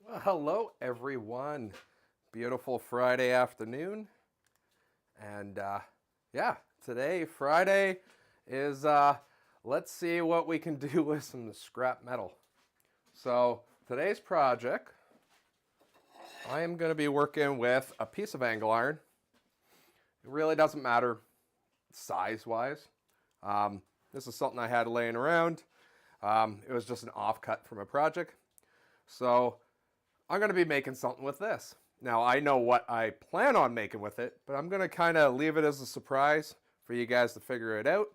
Well, hello everyone. Beautiful Friday afternoon. And yeah, today, Friday, is let's see what we can do with some scrap metal. So today's project, I am going to be working with a piece of angle iron. It really doesn't matter size-wise. This is something I had laying around. It was just an offcut from a project. So I'm going to be making something with this. Now, I know what I plan on making with it, but I'm going to kind of leave it as a surprise for you guys to figure it out.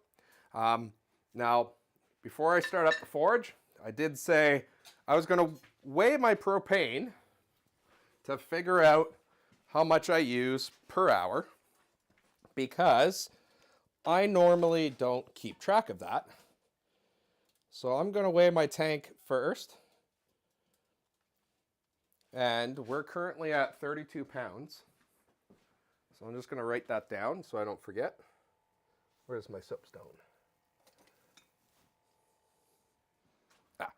Now, before I start up the forge, I did say I was going to weigh my propane to figure out how much I use per hour, because I normally don't keep track of that. So I'm going to weigh my tank first. And we're currently at 32 pounds. So I'm just going to write that down so I don't forget. Where's my soapstone? Ah.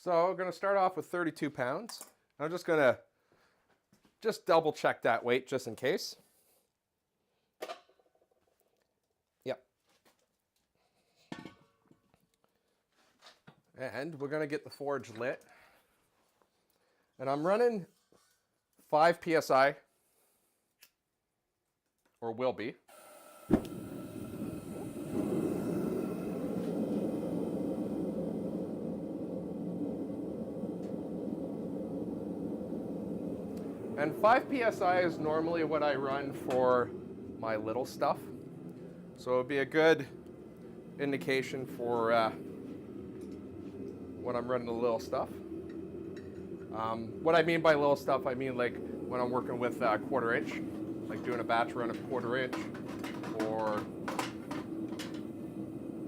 So we're going to start off with 32 pounds. I'm just going to double check that weight just in case. And we're going to get the forge lit. And I'm running 5 psi, or will be. And 5 psi is normally what I run for my little stuff. So it would be a good indication for when I'm running the little stuff. What I mean by little stuff, I mean like when I'm working with 1/4 inch, like doing a batch run of 1/4 inch, or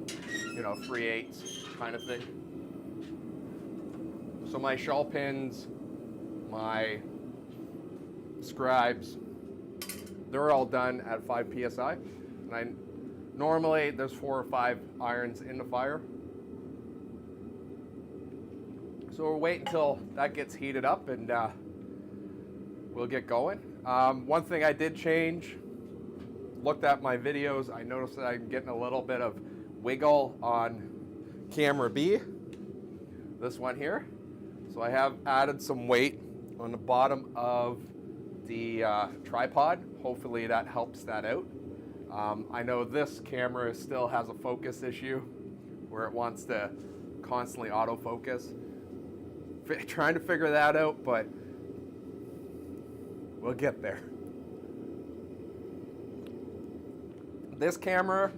3/8 kind of thing. So my shawl pins, my scribes, they're all done at 5 psi. And normally there's 4 or 5 irons in the fire. So we'll wait until that gets heated up and we'll get going. One thing I did change, looked at my videos, I noticed that I'm getting a little bit of wiggle on camera B, this one here. So I have added some weight on the bottom of the tripod. Hopefully that helps that out. I know this camera still has a focus issue where it wants to constantly autofocus. Trying to figure that out, but we'll get there. This camera,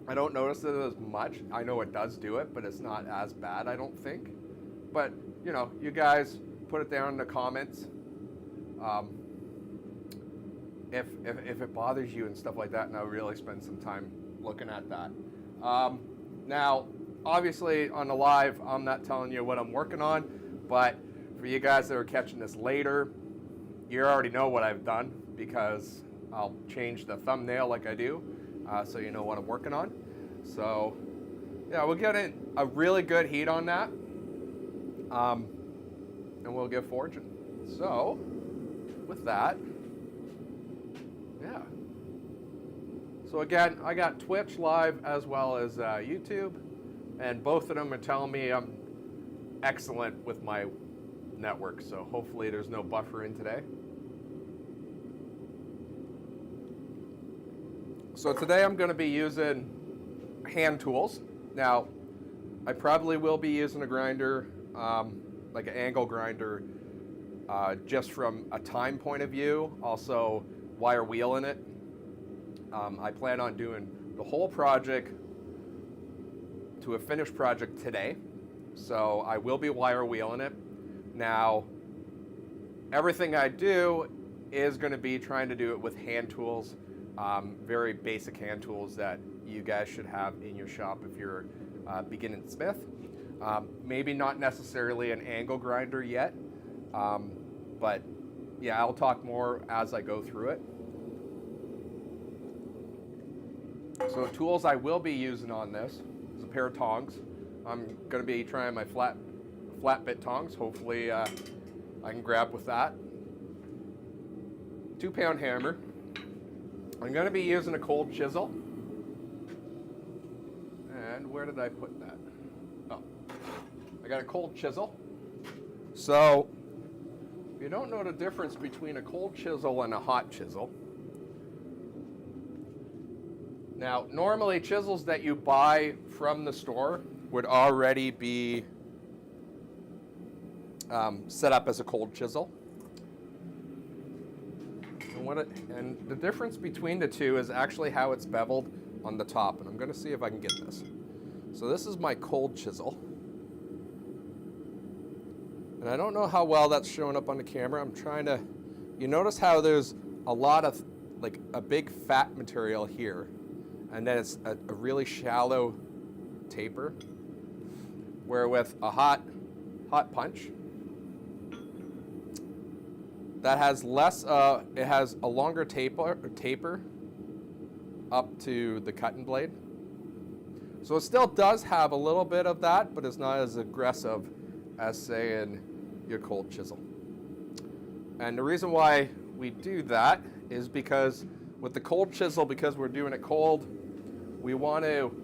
I don't notice it as much. I know it does do it, but it's not as bad, I don't think. But, you guys put it down in the comments if it bothers you and stuff like that, and I'll really spend some time looking at that. Now, obviously on the live, I'm not telling you what I'm working on, but for you guys that are catching this later, you already know what I've done, because I'll change the thumbnail like I do, so you know what I'm working on. So yeah, we'll get a really good heat on that, and we'll get forging. So with that, yeah. So again, I got Twitch live as well as YouTube, and both of them are telling me I'm excellent with my network, so hopefully there's no buffering today. So today I'm going to be using hand tools. Now, I probably will be using a grinder, like an angle grinder, just from a time point of view, also wire wheeling it. I plan on doing the whole project to a finished project today. So I will be wire wheeling it. Now, everything I do is going to be trying to do it with hand tools, very basic hand tools that you guys should have in your shop if you're beginning smith. Maybe not necessarily an angle grinder yet, but yeah, I'll talk more as I go through it. So tools I will be using on this is a pair of tongs. I'm going to be trying my flat bit tongs. Hopefully I can grab with that. 2-pound hammer. I'm going to be using a cold chisel. And where did I put that? Oh, I got a cold chisel. So if you don't know the difference between a cold chisel and a hot chisel, now normally chisels that you buy from the store would already be set up as a cold chisel. And the difference between the two is actually how it's beveled on the top. And I'm going to see if I can get this. So this is my cold chisel. And I don't know how well that's showing up on the camera. I'm trying to, you notice how there's a lot of, like a big fat material here. And then it's a really shallow taper. Where with a hot punch, that has less, it has a longer taper up to the cutting blade. So it still does have a little bit of that, but it's not as aggressive as, say, in your cold chisel. And the reason why we do that is because with the cold chisel, because we're doing it cold, we want to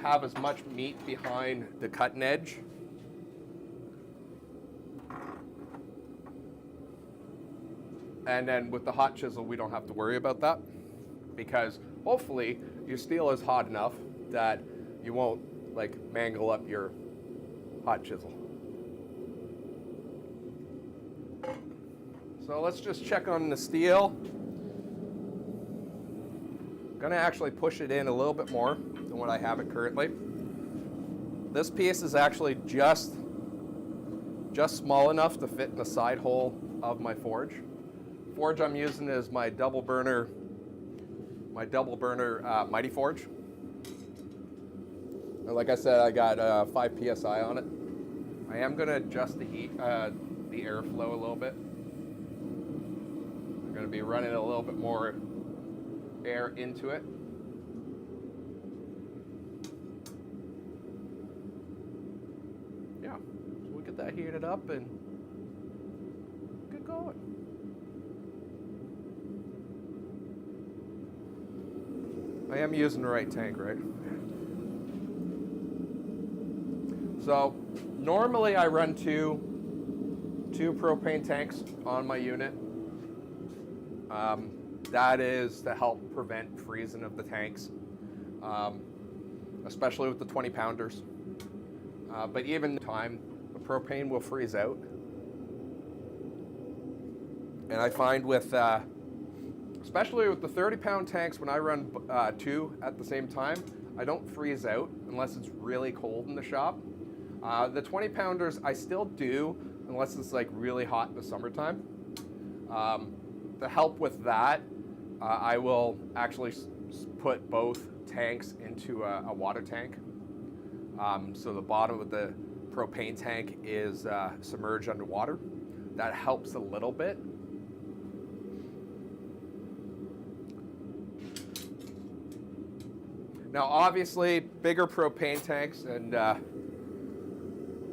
have as much meat behind the cutting edge. And then with the hot chisel, we don't have to worry about that, because hopefully your steel is hot enough that you won't like mangle up your hot chisel. So let's just check on the steel. I'm gonna actually push it in a little bit more than what I have it currently. This piece is actually just small enough to fit in the side hole of my forge. Forge I'm using is my double burner Mighty Forge. And like I said, I got 5 psi on it. I am going to adjust the heat, the airflow a little bit. I'm going to be running a little bit more air into it. Yeah, so we'll get that heated up and get going. I am using the right tank, right? So normally I run two propane tanks on my unit. That is to help prevent freezing of the tanks, especially with the 20-pounders. But even time, the propane will freeze out. And I find with especially with the 30-pound tanks, when I run 2 at the same time, I don't freeze out unless it's really cold in the shop. The 20-pounders I still do unless it's like really hot in the summertime. To help with that, I will actually put both tanks into a water tank. So the bottom of the propane tank is submerged underwater. That helps a little bit. Now, obviously, bigger propane tanks and,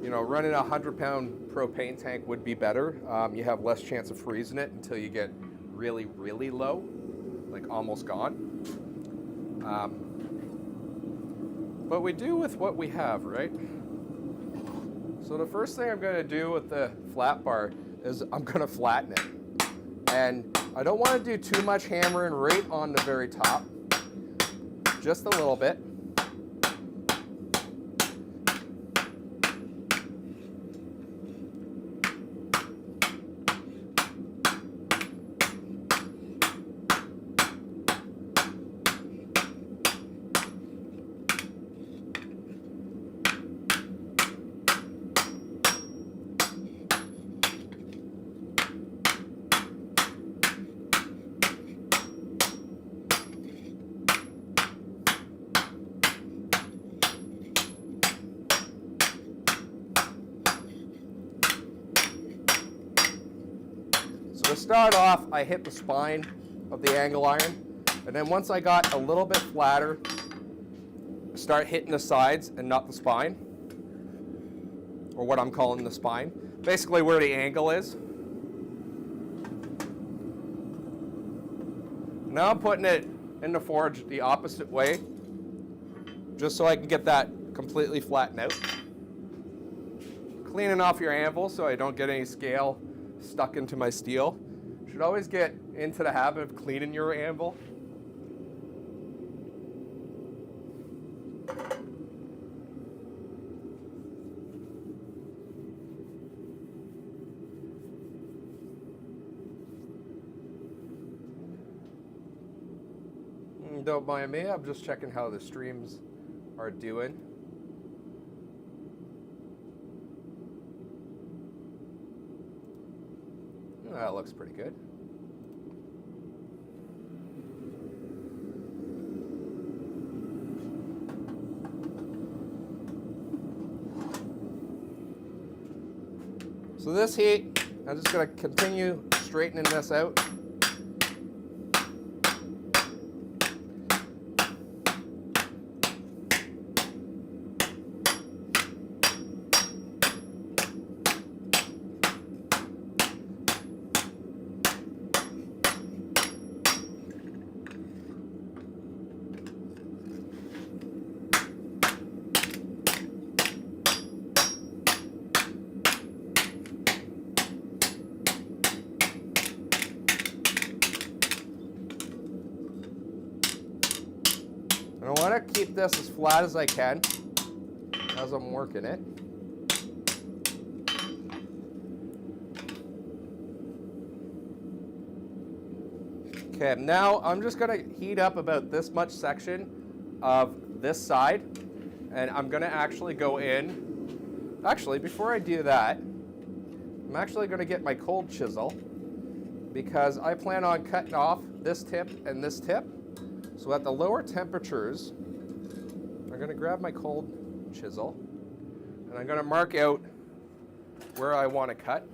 you know, running a 100-pound propane tank would be better. You have less chance of freezing it until you get really, really low, like almost gone. But we do with what we have, right? So the first thing I'm going to do with the flat bar is I'm going to flatten it. And I don't want to do too much hammering right on the very top. Just a little bit. To start off, I hit the spine of the angle iron, and then once I got a little bit flatter, start hitting the sides and not the spine, or what I'm calling the spine. Basically where the angle is. Now I'm putting it in the forge the opposite way, just so I can get that completely flattened out. Cleaning off your anvil so I don't get any scale stuck into my steel. Should always get into the habit of cleaning your anvil. Don't mind me, I'm just checking how the streams are doing. That looks pretty good. So this heat, I'm just going to continue straightening this out. And I want to keep this as flat as I can as I'm working it. Okay, now I'm just going to heat up about this much section of this side, and I'm going to actually go in. Actually, before I do that, I'm actually going to get my cold chisel, because I plan on cutting off this tip and this tip. So at the lower temperatures, I'm going to grab my cold chisel and I'm going to mark out where I want to cut.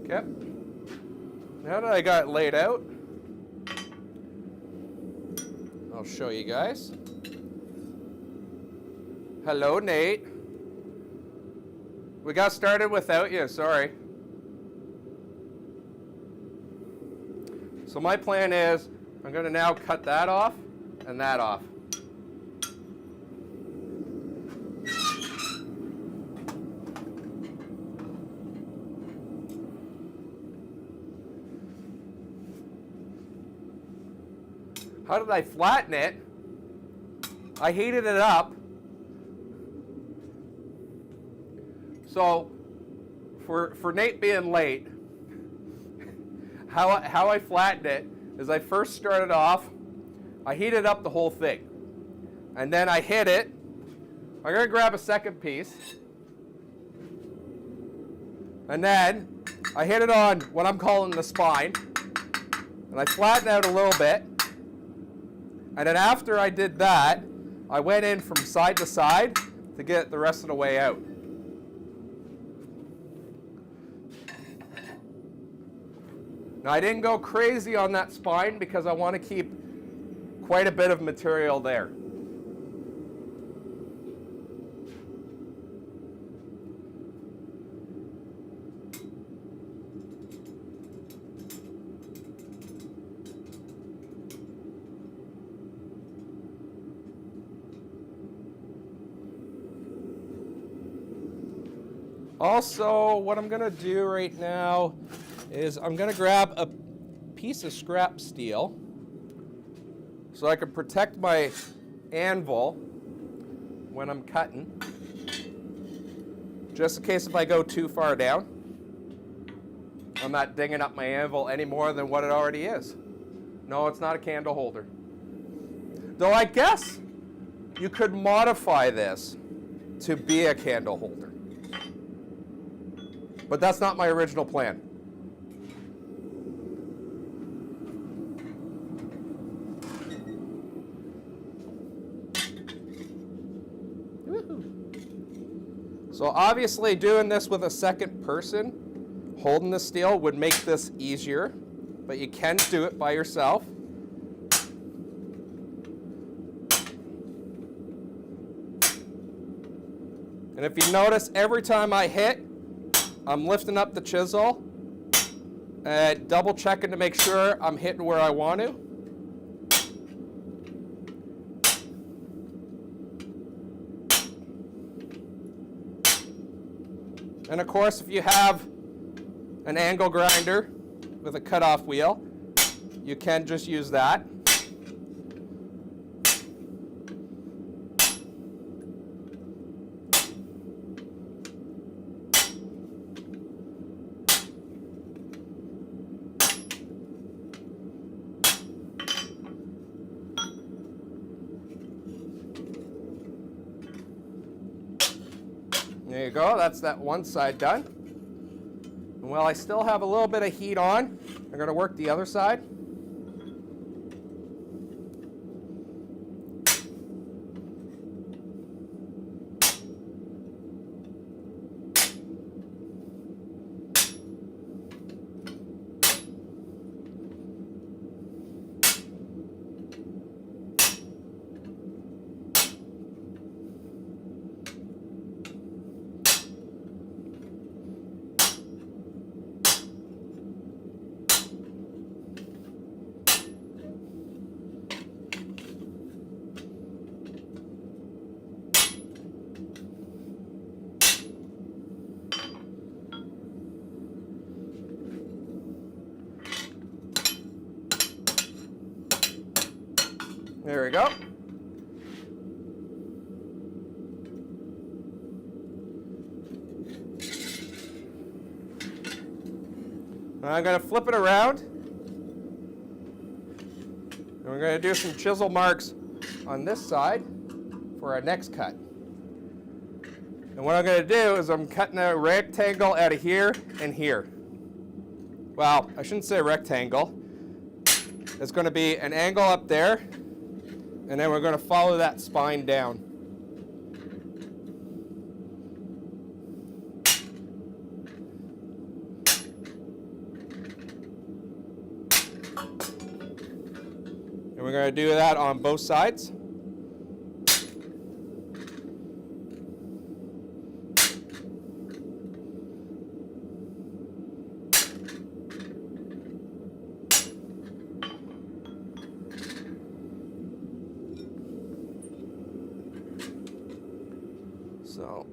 Okay. Now that I got it laid out, I'll show you guys. Hello, Nate. We got started without you, sorry. So my plan is I'm going to now cut that off and that off. How did I flatten it? I heated it up. So for Nate being late, how I flattened it is I first started off, I heated up the whole thing. And then I hit it. I'm going to grab a second piece. And then I hit it on what I'm calling the spine. And I flattened out a little bit. And then after I did that, I went in from side to side to get the rest of the way out. Now I didn't go crazy on that spine because I want to keep quite a bit of material there. Also, what I'm going to do right now is I'm going to grab a piece of scrap steel so I can protect my anvil when I'm cutting, just in case if I go too far down, I'm not dinging up my anvil any more than what it already is. No, it's not a candle holder. Though I guess you could modify this to be a candle holder. But that's not my original plan. So obviously doing this with a second person holding the steel would make this easier, but you can do it by yourself. And if you notice, every time I hit, I'm lifting up the chisel and double checking to make sure I'm hitting where I want to. And of course, if you have an angle grinder with a cutoff wheel, you can just use that. There you go, that's that one side done. And while I still have a little bit of heat on, I'm going to work the other side. There we go. I'm going to flip it around. And we're going to do some chisel marks on this side for our next cut. And what I'm going to do is I'm cutting a rectangle out of here and here. Well, I shouldn't say rectangle. It's going to be an angle up there, and then we're going to follow that spine down. And we're going to do that on both sides. So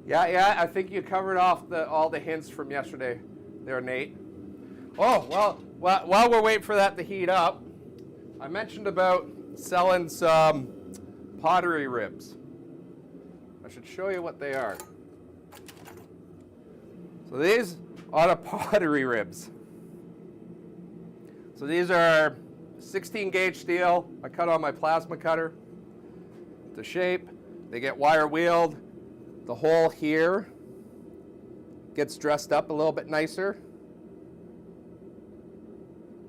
Yeah, I think you covered off all the hints from yesterday there, Nate. Oh, well, while we're waiting for that to heat up, I mentioned about selling some pottery ribs. I should show you what they are. So these are the pottery ribs. So these are 16 gauge steel. I cut on my plasma cutter to shape. They get wire wheeled. The hole here gets dressed up a little bit nicer.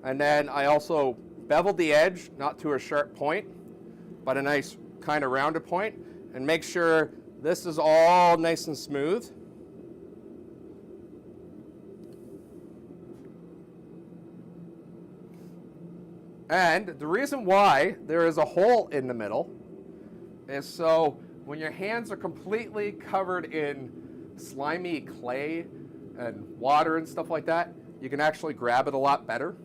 And then I also beveled the edge, not to a sharp point, but a nice kind of rounded point, and make sure this is all nice and smooth. And the reason why there is a hole in the middle is so when your hands are completely covered in slimy clay and water and stuff like that, you can actually grab it a lot better.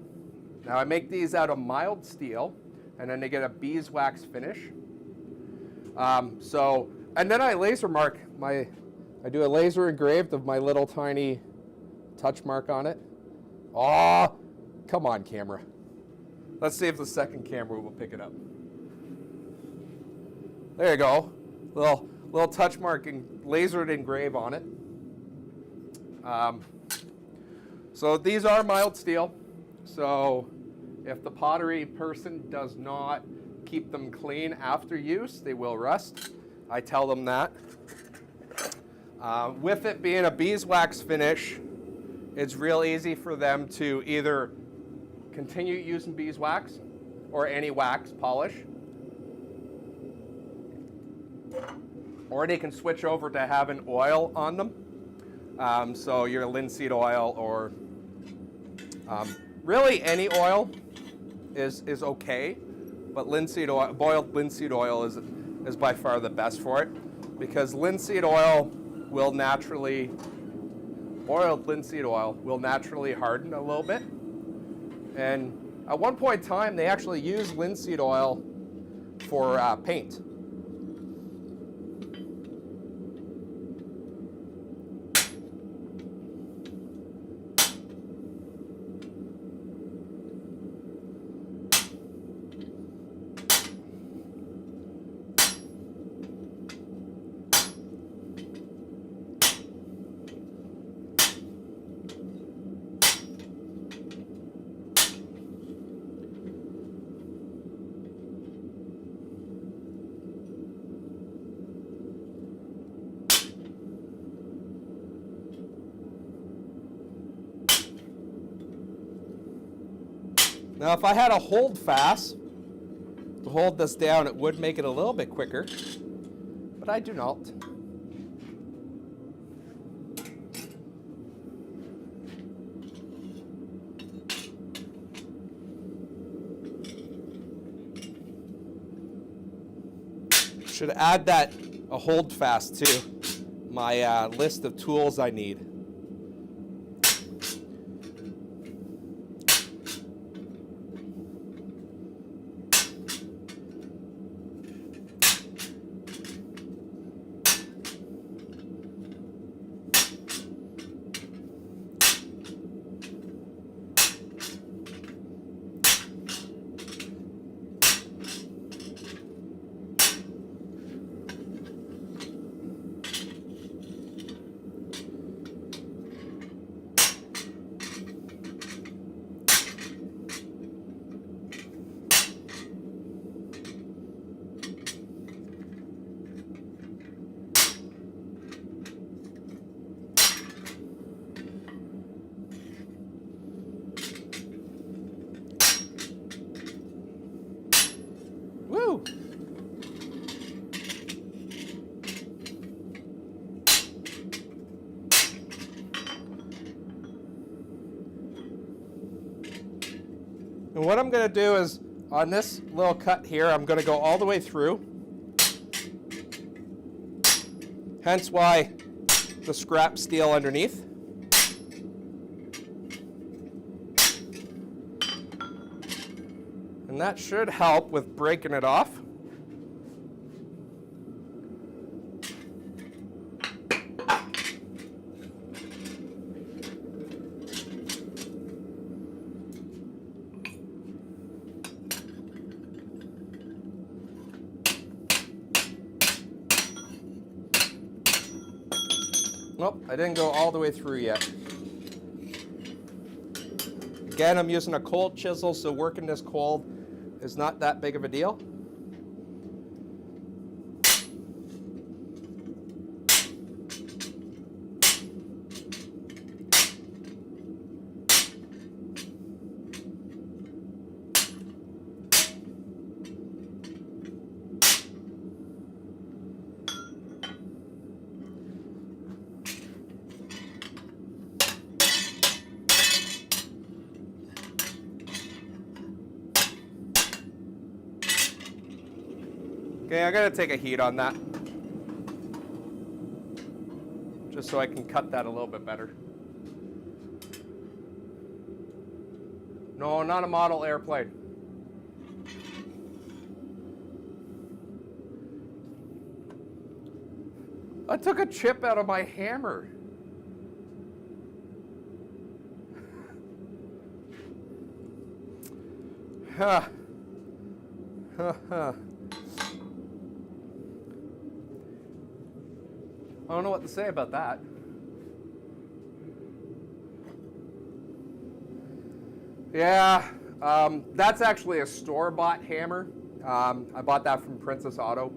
Now I make these out of mild steel, and then they get a beeswax finish. And then I laser mark I do a laser engraved of my little tiny touch mark on it. Oh, come on, camera. Let's see if the second camera will pick it up. There you go. Little touch mark and lasered engrave on it. So these are mild steel. So if the pottery person does not keep them clean after use, they will rust. I tell them that. With it being a beeswax finish, it's real easy for them to either continue using beeswax or any wax polish, or they can switch over to having oil on them. So your linseed oil or really any oil is okay, but linseed oil, boiled linseed oil is by far the best for it, because linseed oil will naturally, boiled linseed oil will naturally harden a little bit. And at one point in time, they actually used linseed oil for paint. Now, if I had a hold fast to hold this down, it would make it a little bit quicker, but I do not. Should add that a hold fast to my list of tools I need. Woo! And what I'm going to do is, on this little cut here, I'm going to go all the way through. Hence why the scrap steel underneath. And that should help with breaking it off. Nope, I didn't go all the way through yet. Again, I'm using a cold chisel, so working this cold is not that big of a deal. Okay, I'm gonna take a heat on that, just so I can cut that a little bit better. No, not a model airplane. I took a chip out of my hammer. Huh. Huh, huh. I don't know what to say about that. Yeah, that's actually a store-bought hammer. I bought that from Princess Auto.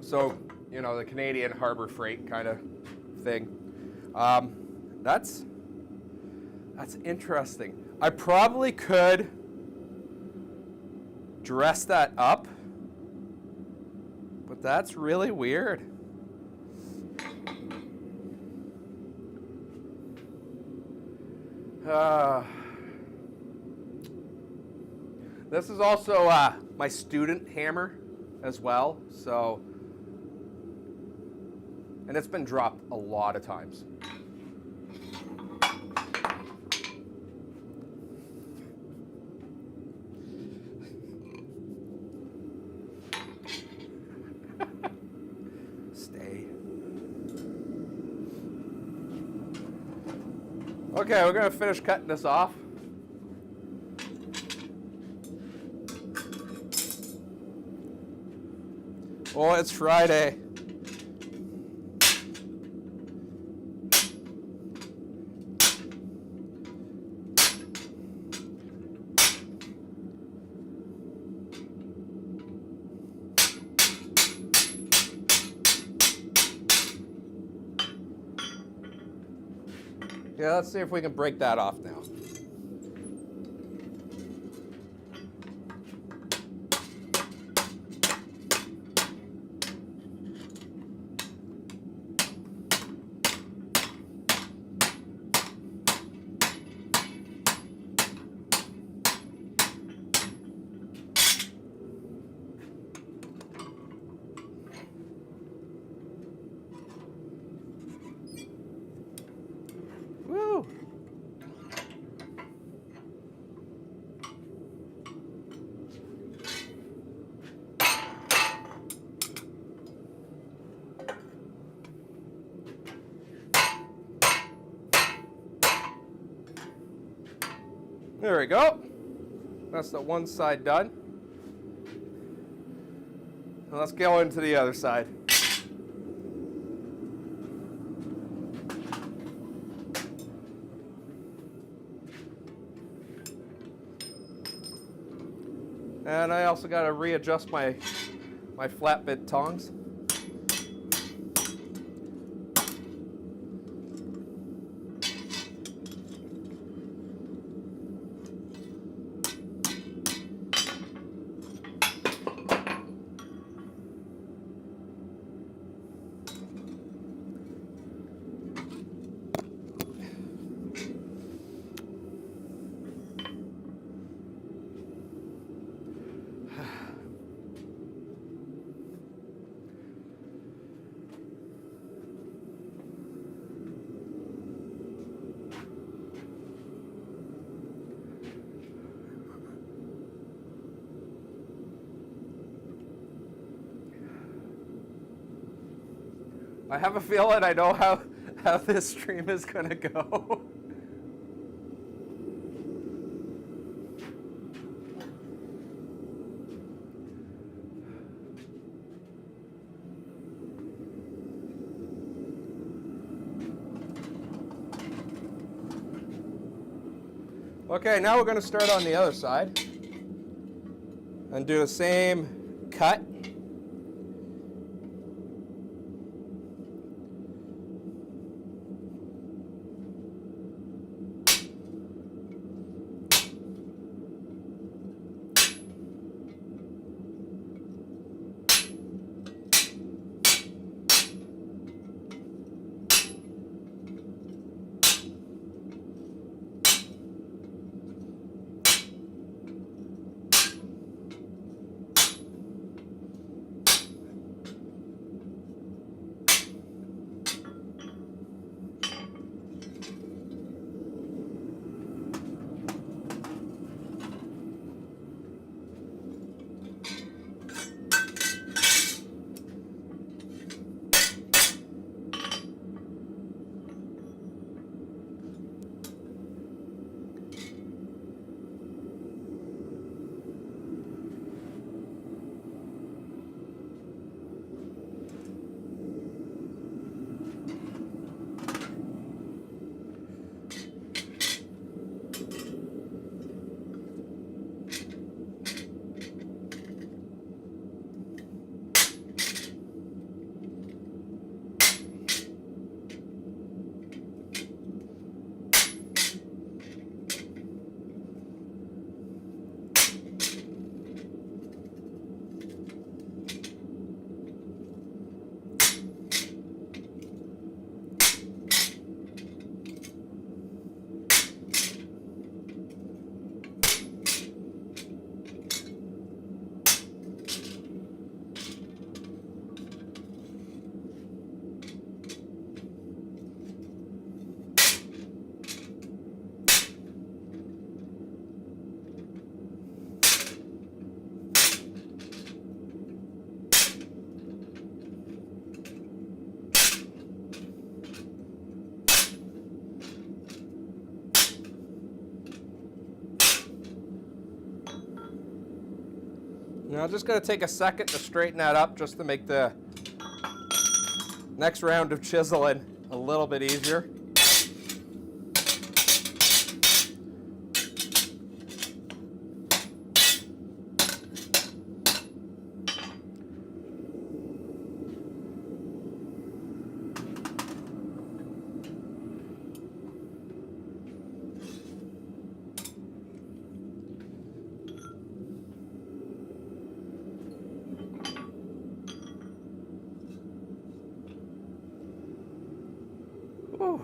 So, you know, the Canadian Harbor Freight kind of thing. That's interesting. I probably could dress that up, but that's really weird. This is also my student hammer as well, so, and it's been dropped a lot of times. Stay. Okay, we're gonna finish cutting this off. Oh, it's Friday. Yeah, let's see if we can break that off now. Woo! There we go. That's the one side done. Now let's go into the other side. And I also got to readjust my flat bit tongs. I have a feeling I know how this stream is going to go. Okay, now we're going to start on the other side and do the same cut. Now I'm just going to take a second to straighten that up just to make the next round of chiseling a little bit easier. Whew.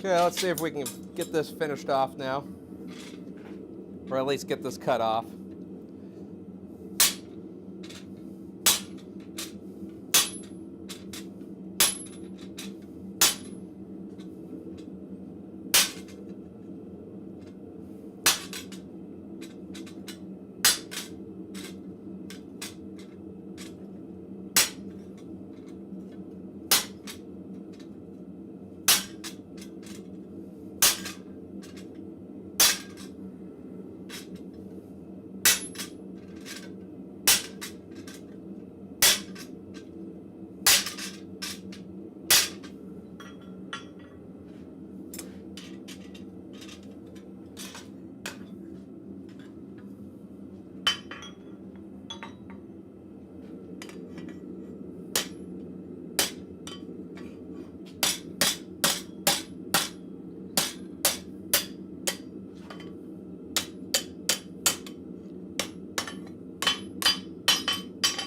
Okay, let's see if we can get this finished off now, or at least get this cut off.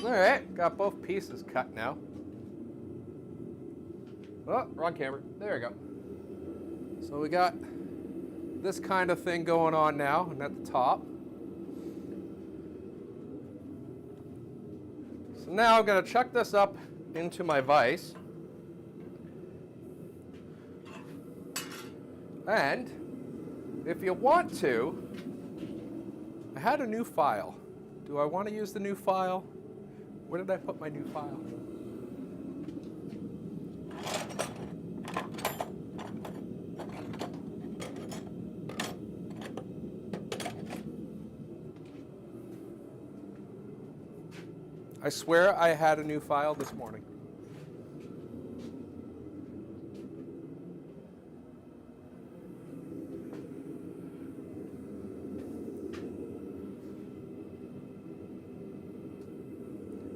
All right, got both pieces cut now. Oh, wrong camera. There we go. So we got this kind of thing going on now, and at the top. So now I'm going to chuck this up into my vise. And if you want to, I had a new file. Do I want to use the new file? Where did I put my new file? I swear I had a new file this morning.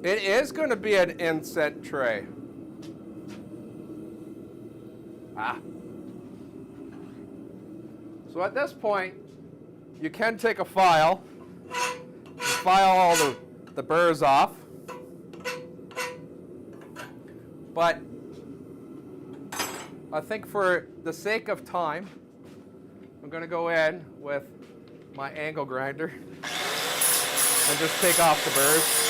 It is going to be an incense tray. Ah. So at this point, you can take a file, and file all the burrs off, but I think for the sake of time, I'm going to go in with my angle grinder and just take off the burrs.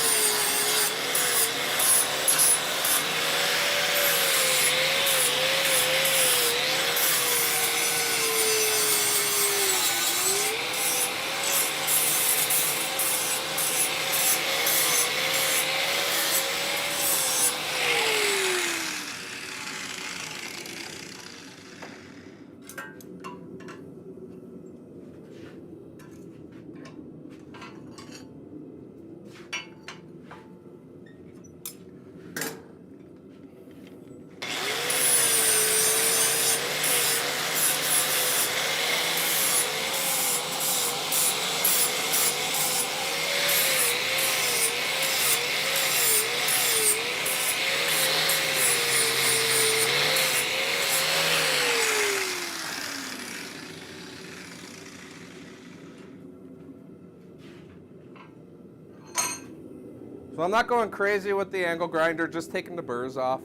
So I'm not going crazy with the angle grinder, just taking the burrs off.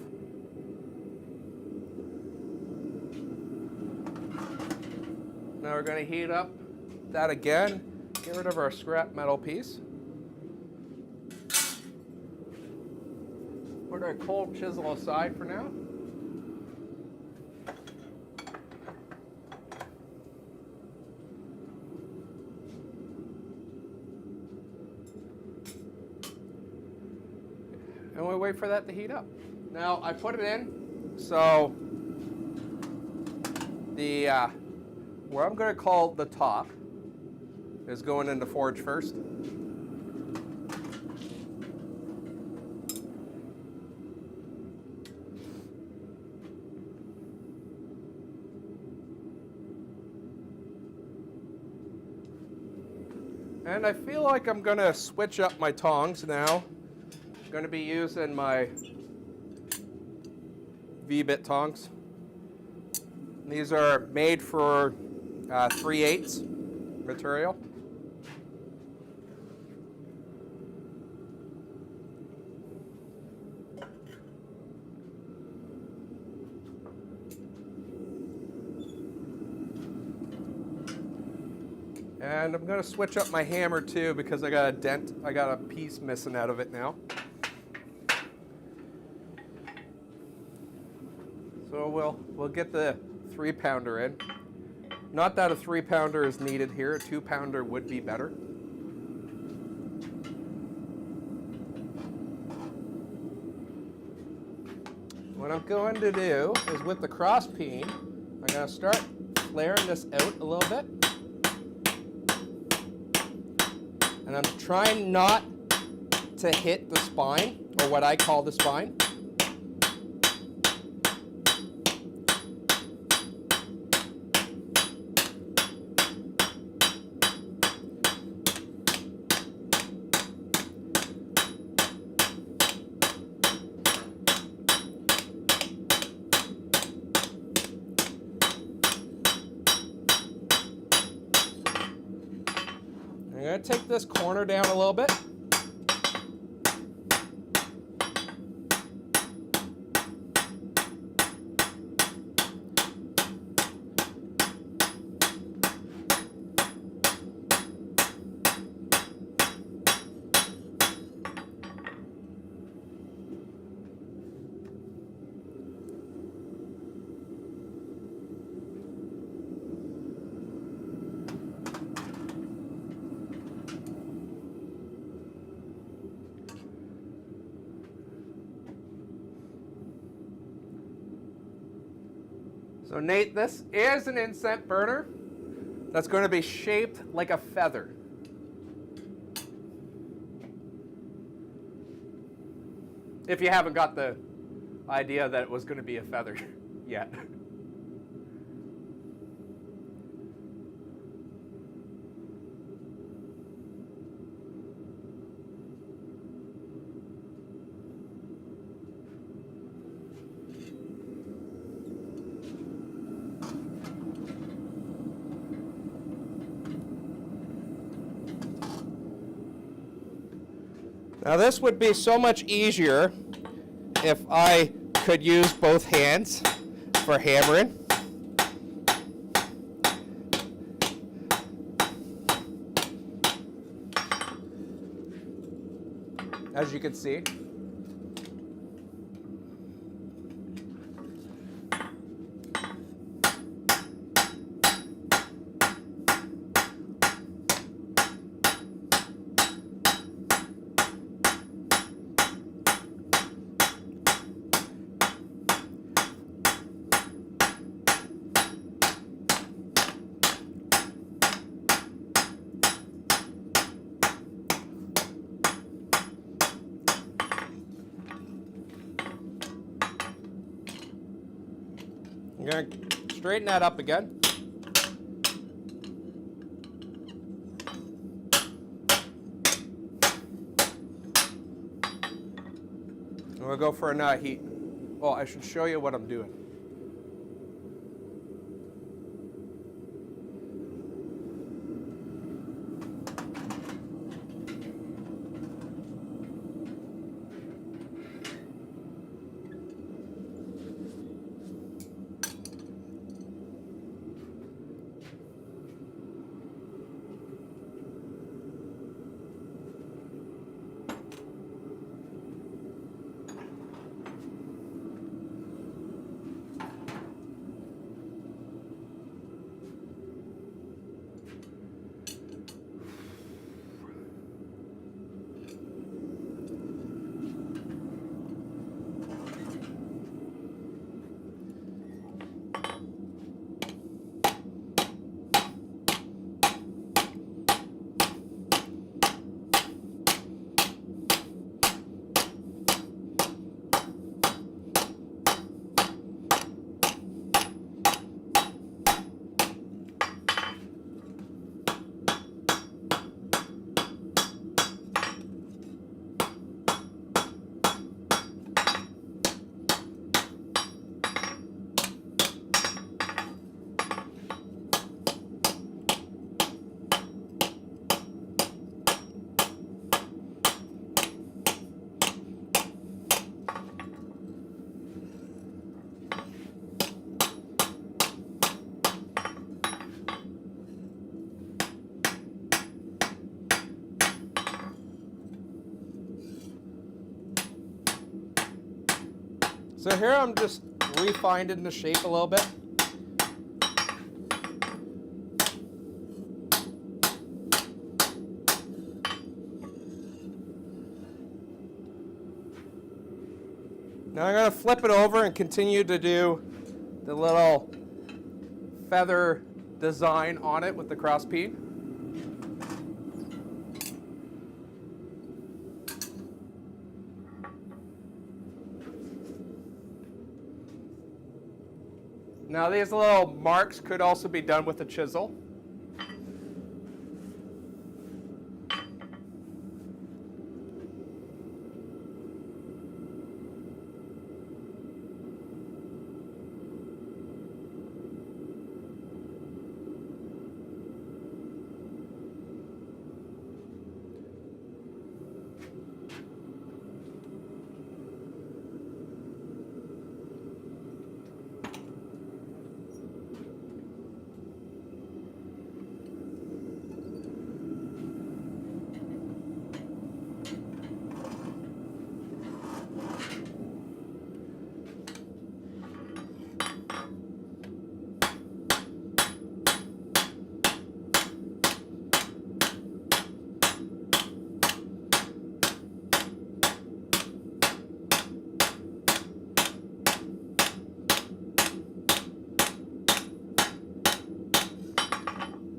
Now we're going to heat up that again, get rid of our scrap metal piece. Put our cold chisel aside for now. And we wait for that to heat up. Now I put it in, so the what I'm going to call the top is going in the forge first. And I feel like I'm going to switch up my tongs now. I'm going to be using my V-bit tongs. These are made for 3/8 material. And I'm going to switch up my hammer too because I got a dent, I got a piece missing out of it now. So we'll get the 3-pounder in. Not that a 3-pounder is needed here, a 2-pounder would be better. What I'm going to do is with the cross peen, I'm going to start flaring this out a little bit. And I'm trying not to hit the spine, or what I call the spine. I'm going to take this corner down a little bit. So Nate, this is an incense burner that's going to be shaped like a feather. If you haven't got the idea that it was going to be a feather yet. Now this would be so much easier if I could use both hands for hammering. As you can see. I'm going to straighten that up again. And we'll go for a heat. Well, I should show you what I'm doing. So here I'm just refining the shape a little bit. Now I'm going to flip it over and continue to do the little feather design on it with the cross peen. Now these little marks could also be done with a chisel.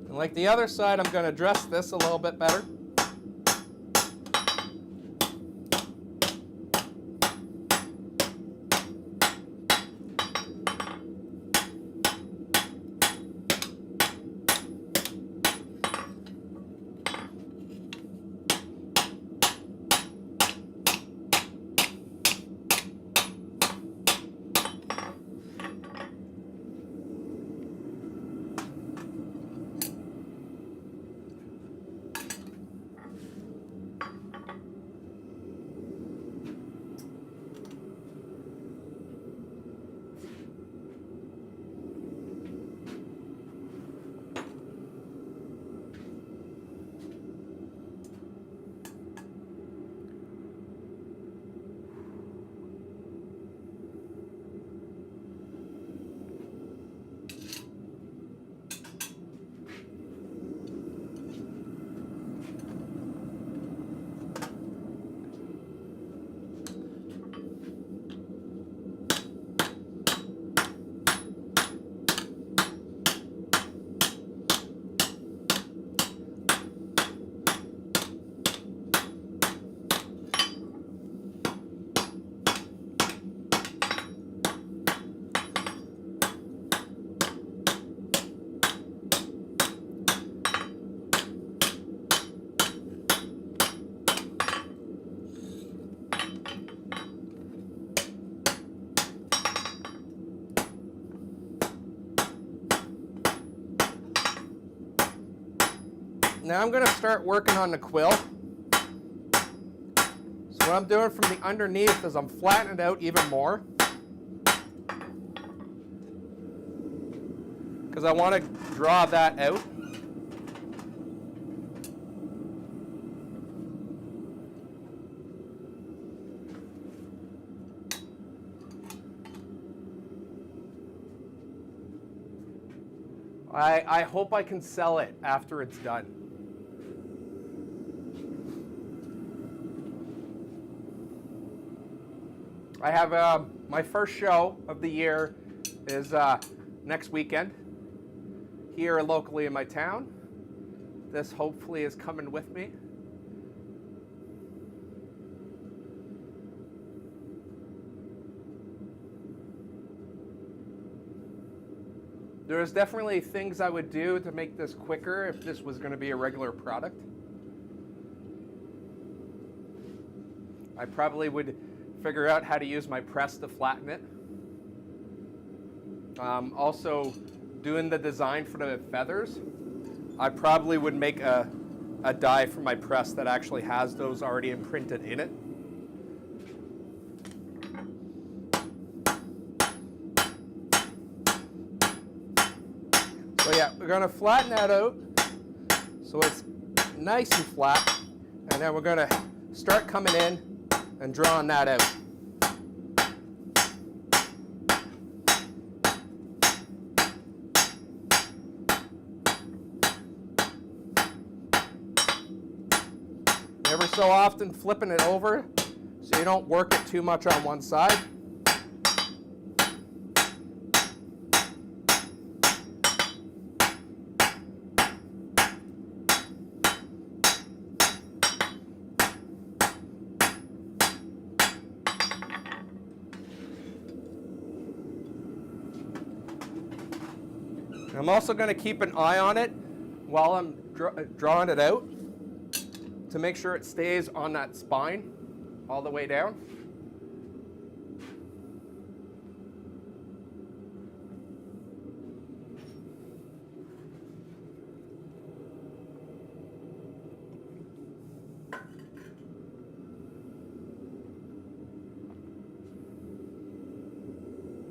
Like the other side, I'm going to dress this a little bit better. Now I'm going to start working on the quill. So what I'm doing from the underneath is I'm flattening it out even more, because I want to draw that out. I hope I can sell it after it's done. I have my first show of the year is next weekend here locally in my town. This hopefully is coming with me. There's definitely things I would do to make this quicker if this was going to be a regular product. I probably would figure out how to use my press to flatten it. Also, doing the design for the feathers, I probably would make a die for my press that actually has those already imprinted in it. So yeah, we're going to flatten that out so it's nice and flat, and then we're going to start coming in and drawing that out. Every so often flipping it over so you don't work it too much on one side. I'm also going to keep an eye on it while I'm drawing it out to make sure it stays on that spine all the way down.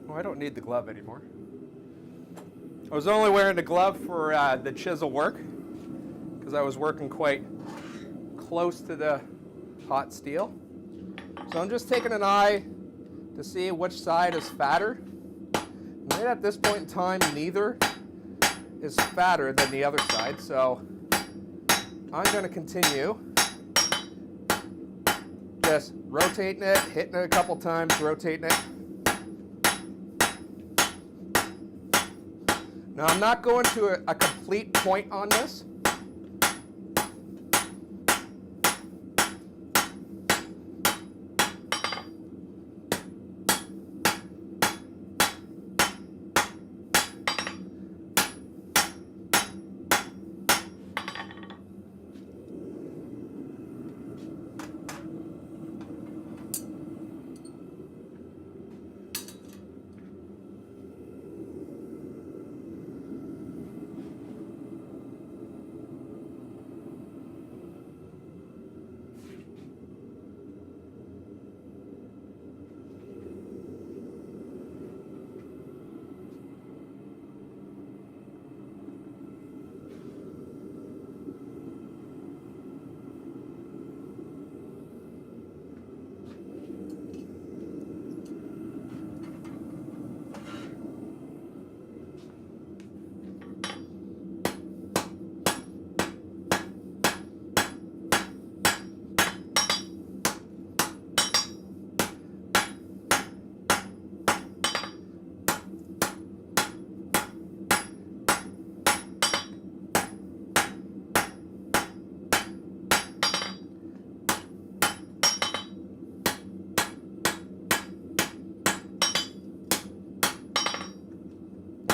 Oh, I don't need the glove anymore. I was only wearing the glove for the chisel work because I was working quite close to the hot steel. So I'm just taking an eye to see which side is fatter. And right at this point in time, neither is fatter than the other side. So I'm going to continue just rotating it, hitting it a couple times, rotating it. Now I'm not going to a complete point on this.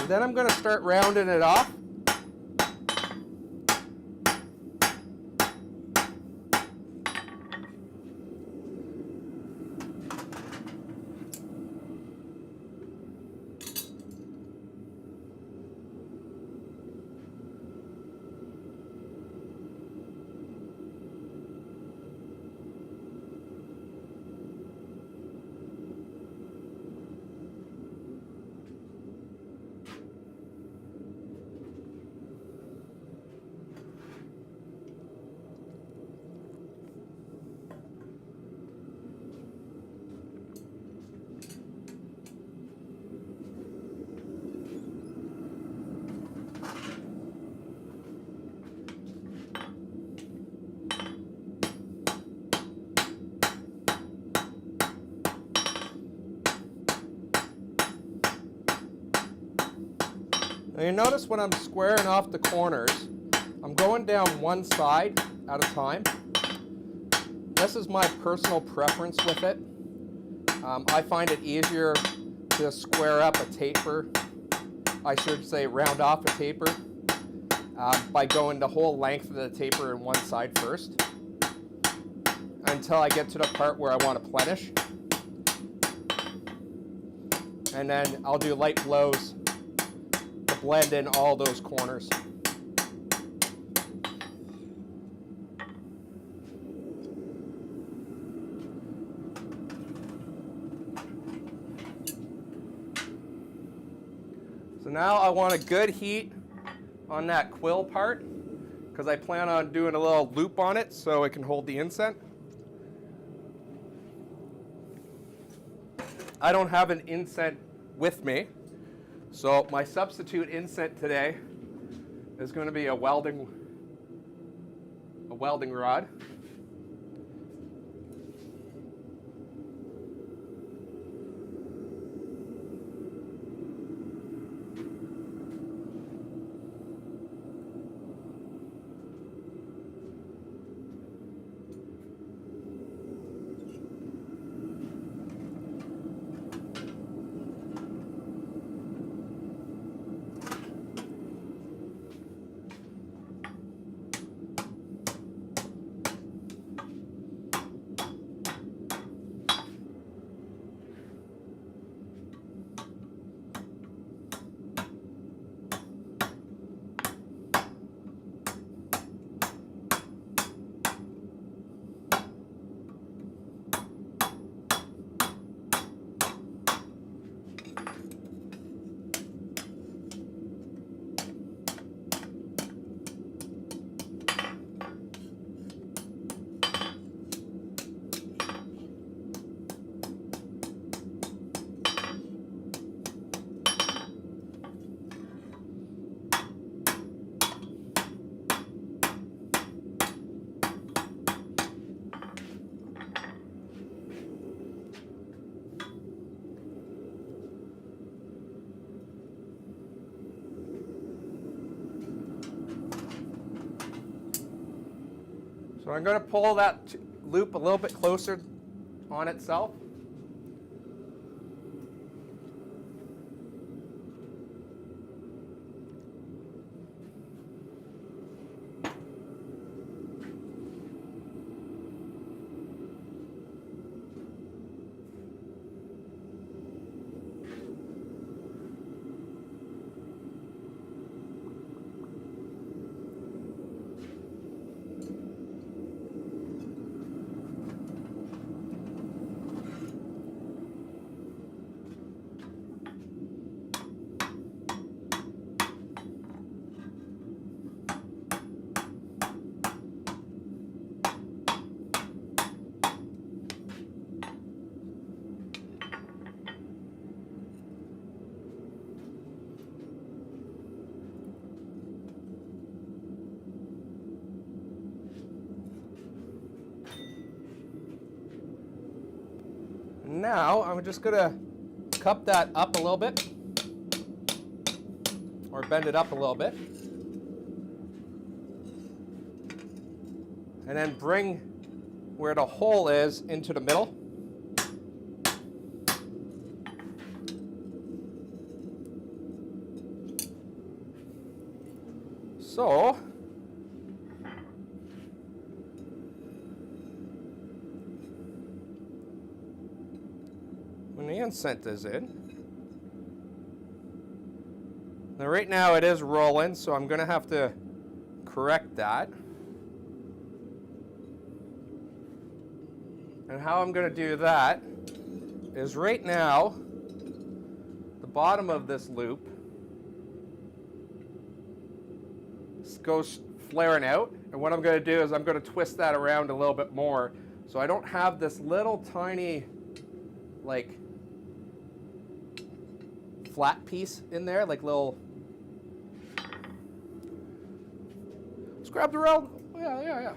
Then I'm going to start rounding it off. Now you notice when I'm squaring off the corners, I'm going down one side at a time. This is my personal preference with it. I find it easier to square up a taper, I should say round off a taper, by going the whole length of the taper in one side first, until I get to the part where I want to plenish. And then I'll do light blows to blend in all those corners. So now I want a good heat on that quill part, because I plan on doing a little loop on it so it can hold the inset. I don't have an inset with me, so my substitute inset today is going to be a welding rod. So I'm going to pull that loop a little bit closer on itself. Now I'm just going to cup that up a little bit, or bend it up a little bit, and then bring where the hole is into the middle. So when the inset is in, now right now it is rolling, so I'm going to have to correct that. And how I'm going to do that is right now, the bottom of this loop goes flaring out. And what I'm going to do is I'm going to twist that around a little bit more, so I don't have this little tiny, like, flat piece in there, like little. Let's grab the rail. Yeah.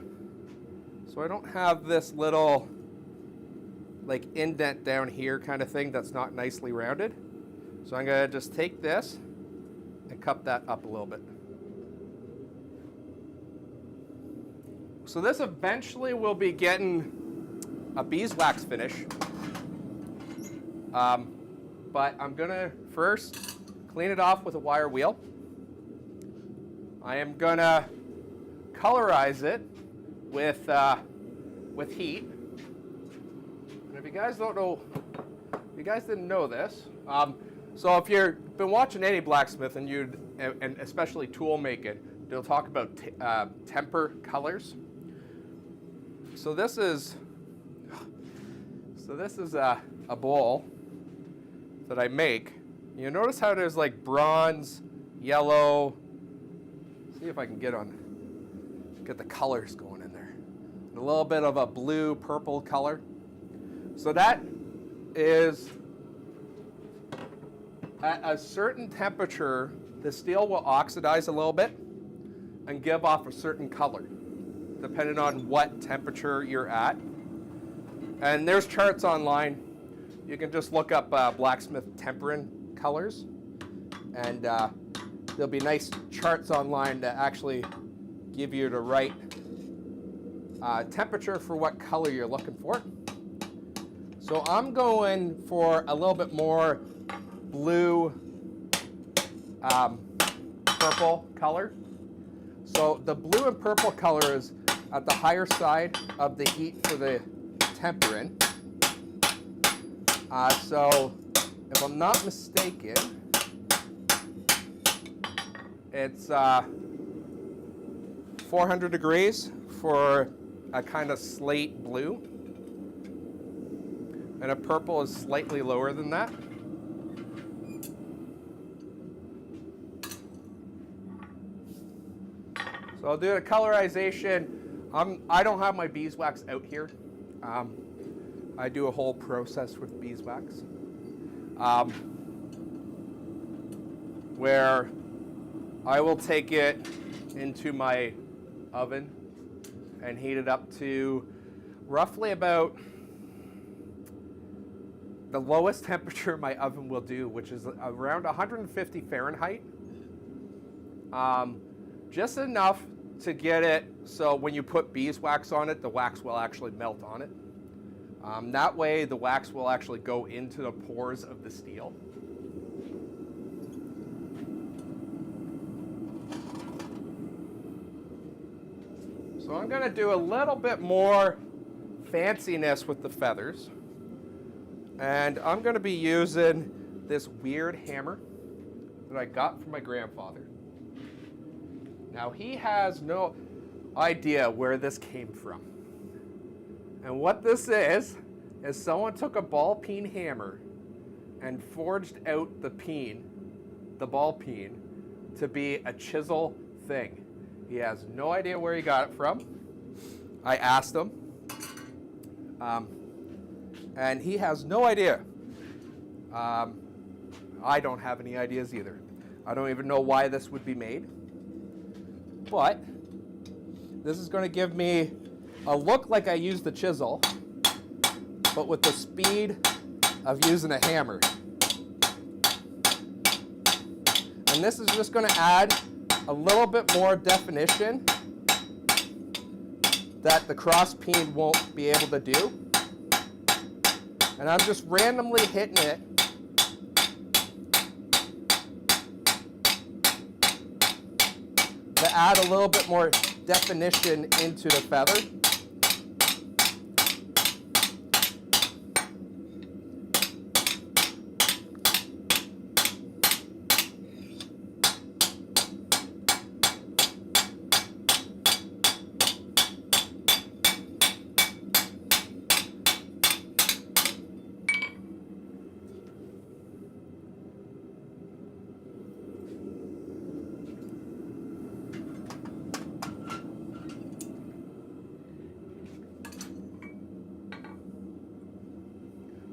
So I don't have this little, like, indent down here kind of thing that's not nicely rounded. So I'm going to just take this and cup that up a little bit. So this eventually will be getting a beeswax finish. But I'm gonna first clean it off with a wire wheel. I am gonna colorize it with heat. And if you guys don't know, if you guys didn't know this, so if you've been watching any blacksmith and especially tool making, they'll talk about temper colors. So this is a bowl that I make. You notice how there's like bronze, yellow. See if I can get the colors going in there. And a little bit of a blue, purple color. So that is at a certain temperature, the steel will oxidize a little bit and give off a certain color, depending on what temperature you're at. And there's charts online. You can just look up blacksmith tempering colors, and there'll be nice charts online that actually give you the right temperature for what color you're looking for. So I'm going for a little bit more blue, purple color. So the blue and purple color is at the higher side of the heat for the tempering. So if I'm not mistaken, it's 400 degrees for a kind of slate blue, and a purple is slightly lower than that. So I'll do a colorization. I don't have my beeswax out here. I do a whole process with beeswax, where I will take it into my oven and heat it up to roughly about the lowest temperature my oven will do, which is around 150 Fahrenheit. Just enough to get it so when you put beeswax on it, the wax will actually melt on it. That way the wax will actually go into the pores of the steel. So I'm going to do a little bit more fanciness with the feathers. And I'm going to be using this weird hammer that I got from my grandfather. Now he has no idea where this came from. And what this is someone took a ball peen hammer and forged out the ball peen, to be a chisel thing. He has no idea where he got it from. I asked him, and he has no idea. I don't have any ideas either. I don't even know why this would be made. But this is going to give me a look like I used the chisel, but with the speed of using a hammer. And this is just going to add a little bit more definition that the cross peen won't be able to do. And I'm just randomly hitting it to add a little bit more definition into the feather.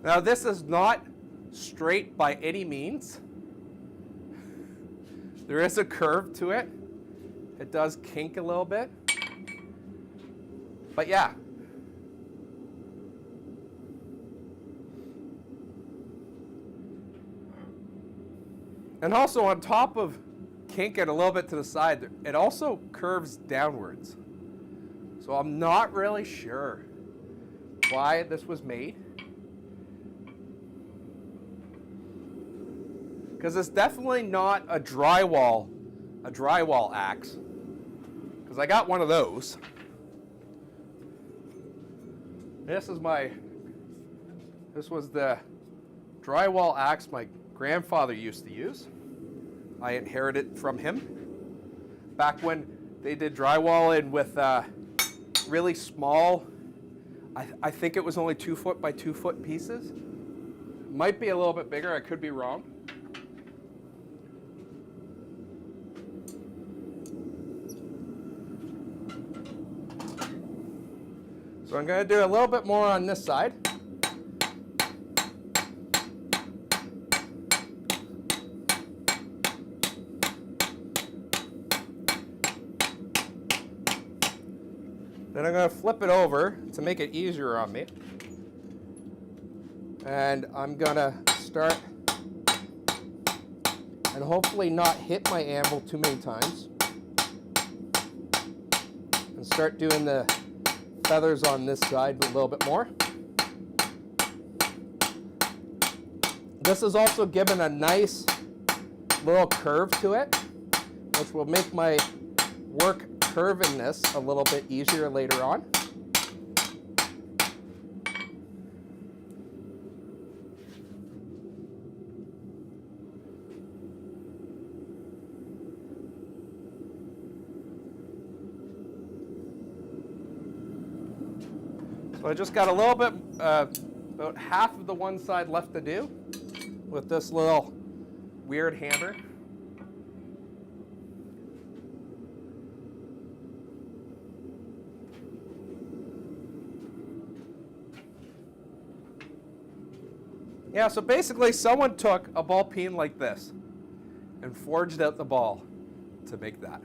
Now this is not straight by any means. There is a curve to it. It does kink a little bit. But yeah. And also on top of kink it a little bit to the side, it also curves downwards. So I'm not really sure why this was made. Because it's definitely not a drywall axe. Because I got one of those. This was the drywall axe my grandfather used to use. I inherited from him. Back when they did drywall in with really small, I think it was only 2 foot by 2 foot pieces. Might be a little bit bigger, I could be wrong. So I'm going to do a little bit more on this side. Then I'm going to flip it over to make it easier on me. And I'm going to start and hopefully not hit my anvil too many times. And start doing the feathers on this side a little bit more. This is also given a nice little curve to it, which will make my work curving this a little bit easier later on. So I just got a little bit, about half of the one side left to do with this little weird hammer. Yeah, so basically someone took a ball peen like this and forged out the ball to make that.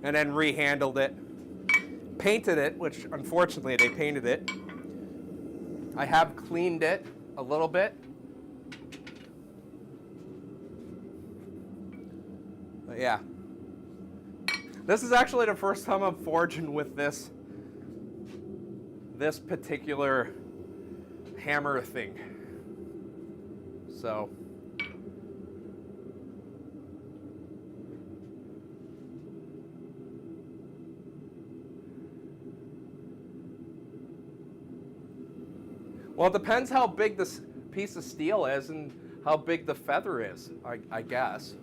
And then rehandled it. Painted it, which unfortunately they painted it. I have cleaned it a little bit. But yeah. This is actually the first time I'm forging with this particular hammer thing. So well, it depends how big this piece of steel is and how big the feather is, I guess.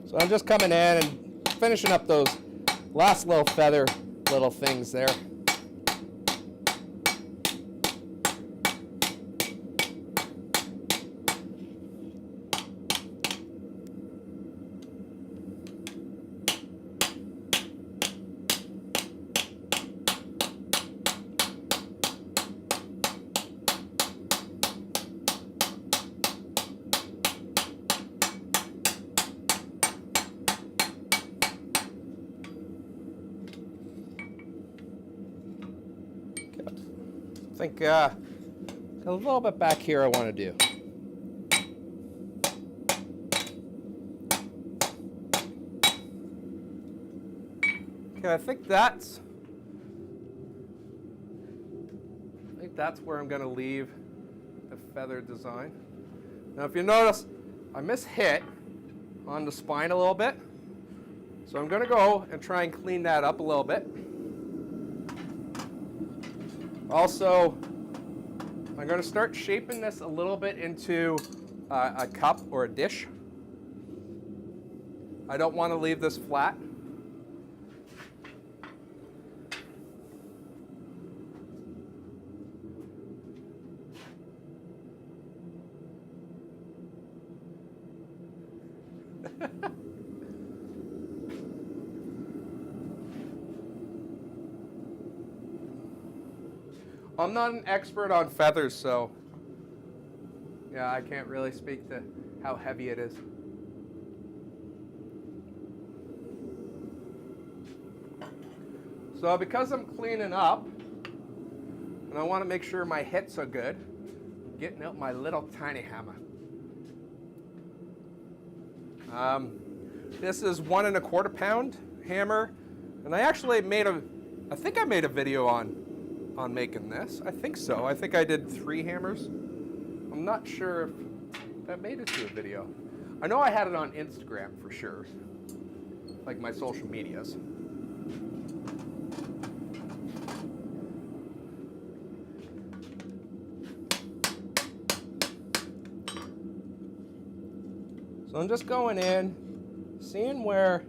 So I'm just coming in and finishing up those last little feather little things there. I think a little bit back here I want to do. Okay, I think that's where I'm going to leave the feather design. Now if you notice, I mishit on the spine a little bit. So I'm going to go and try and clean that up a little bit. Also, I'm going to start shaping this a little bit into a cup or a dish. I don't want to leave this flat. I'm not an expert on feathers, so Yeah, I can't really speak to how heavy it is. So because I'm cleaning up, and I want to make sure my hits are good, I'm getting out my little tiny hammer. This is 1 1/4 pound hammer, and I actually I think I made a video on making this. I think so. I think I did 3 hammers. I'm not sure if that made it to a video. I know I had it on Instagram for sure, like my social medias. So I'm just going in, seeing where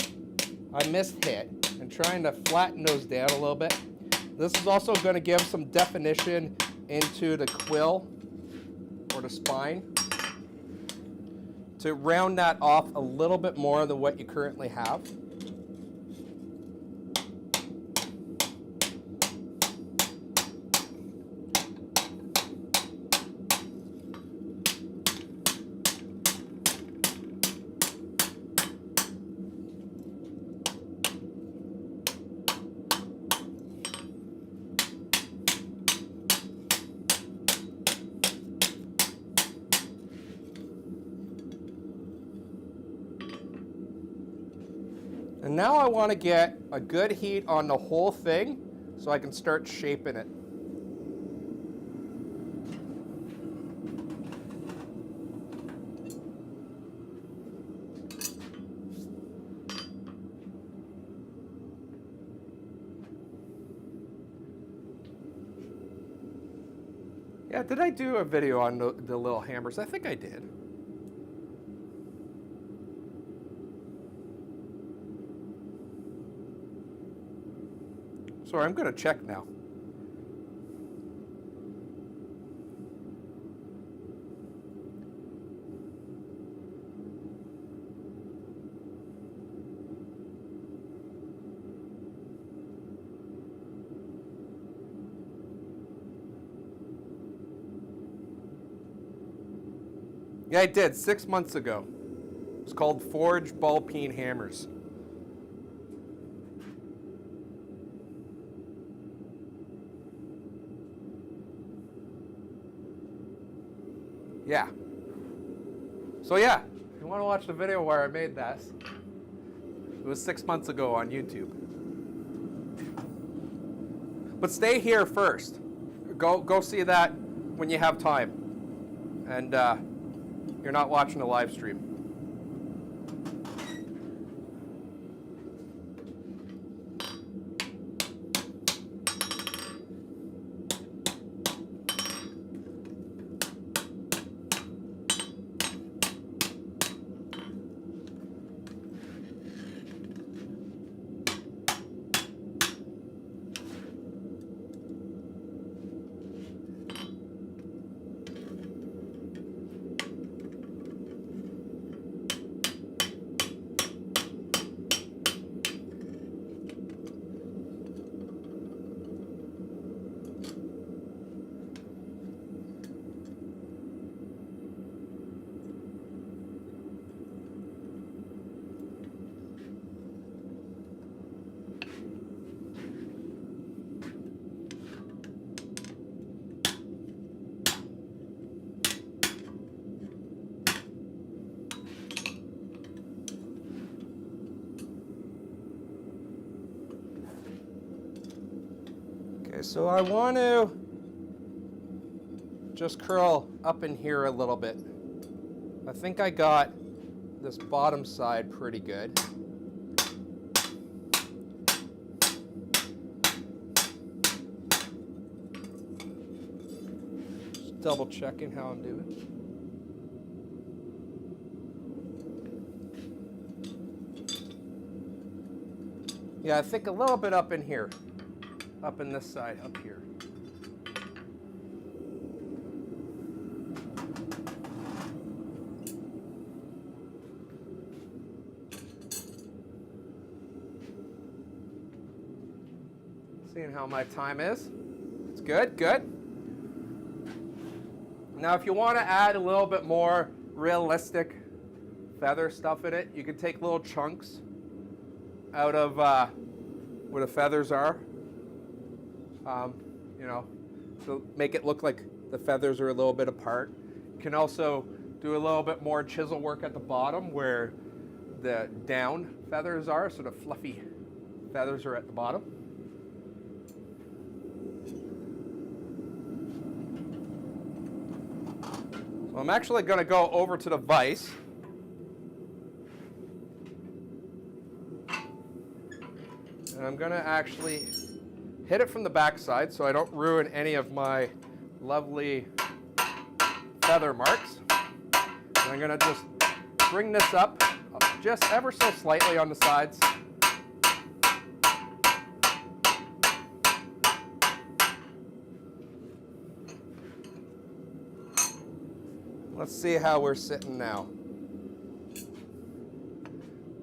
I missed hit, and trying to flatten those down a little bit. This is also going to give some definition into the quill or the spine to round that off a little bit more than what you currently have. And now I want to get a good heat on the whole thing so I can start shaping it. Yeah, did I do a video on the little hammers? I think I did. Sorry, I'm going to check now. Yeah, I did 6 months ago. It's called Forge Ball Peen Hammers. Yeah. So yeah, if you want to watch the video where I made this, it was 6 months ago on YouTube. But stay here first. Go see that when you have time. And you're not watching a live stream. Okay, so I want to just curl up in here a little bit. I think I got this bottom side pretty good. Just double checking how I'm doing. Yeah, I think a little bit up in here. Up in this side, up here. Seeing how my time is. It's good, good. Now, if you want to add a little bit more realistic feather stuff in it, you can take little chunks out of where the feathers are, you know, to make it look like the feathers are a little bit apart. You can also do a little bit more chisel work at the bottom where the down feathers are, so the fluffy feathers are at the bottom. So I'm actually going to go over to the vise. And I'm going to actually hit it from the back side so I don't ruin any of my lovely feather marks. And I'm going to just bring this up just ever so slightly on the sides. Let's see how we're sitting now.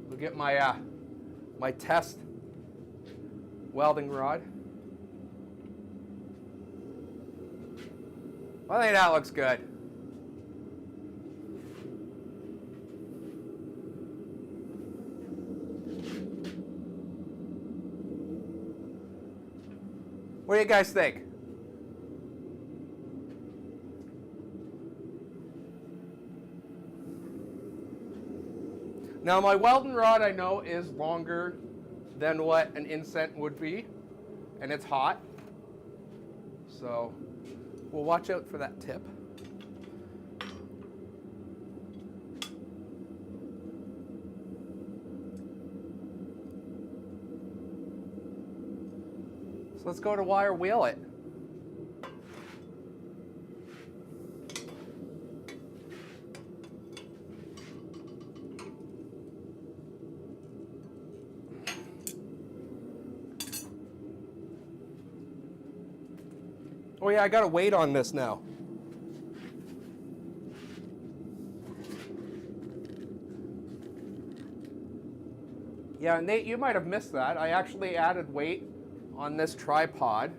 We'll get my my test welding rod. I think that looks good. What do you guys think? Now my welding rod I know is longer than what an inset would be, and it's hot, so we'll watch out for that tip. So let's go to wire wheel it. Oh yeah, I got to wait on this now. Yeah, Nate, you might have missed that. I actually added weight on this tripod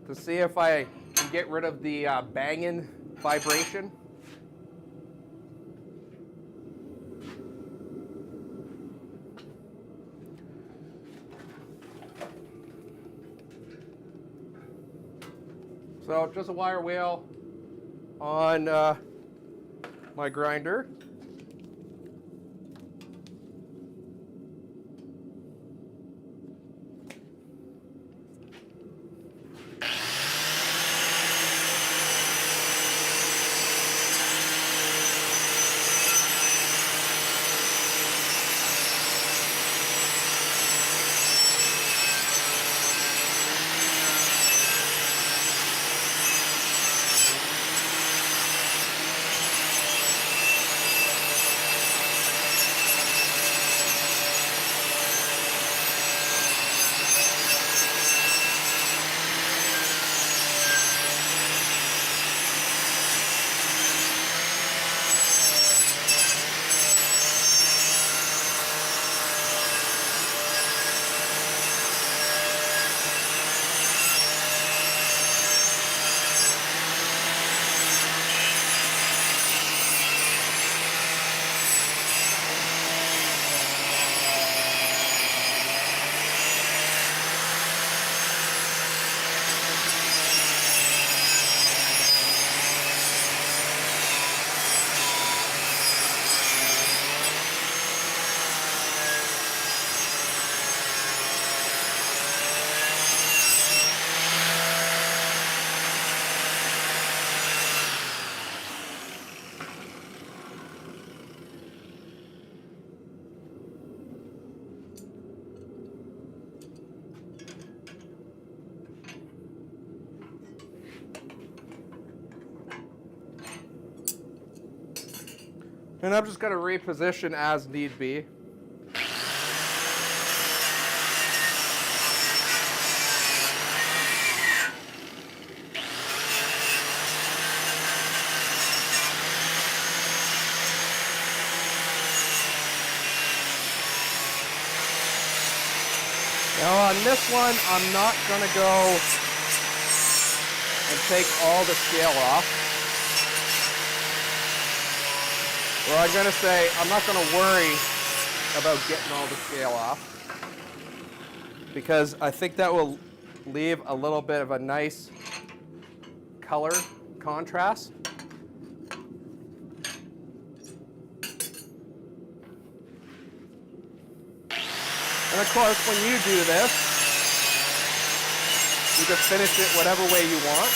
to see if I can get rid of the banging vibration. So just a wire wheel on my grinder. And I'm just going to reposition as need be. Now on this one, I'm not going to go and take all the scale off. Well, I'm going to say I'm not going to worry about getting all the scale off, because I think that will leave a little bit of a nice color contrast. And of course, when you do this, you can finish it whatever way you want.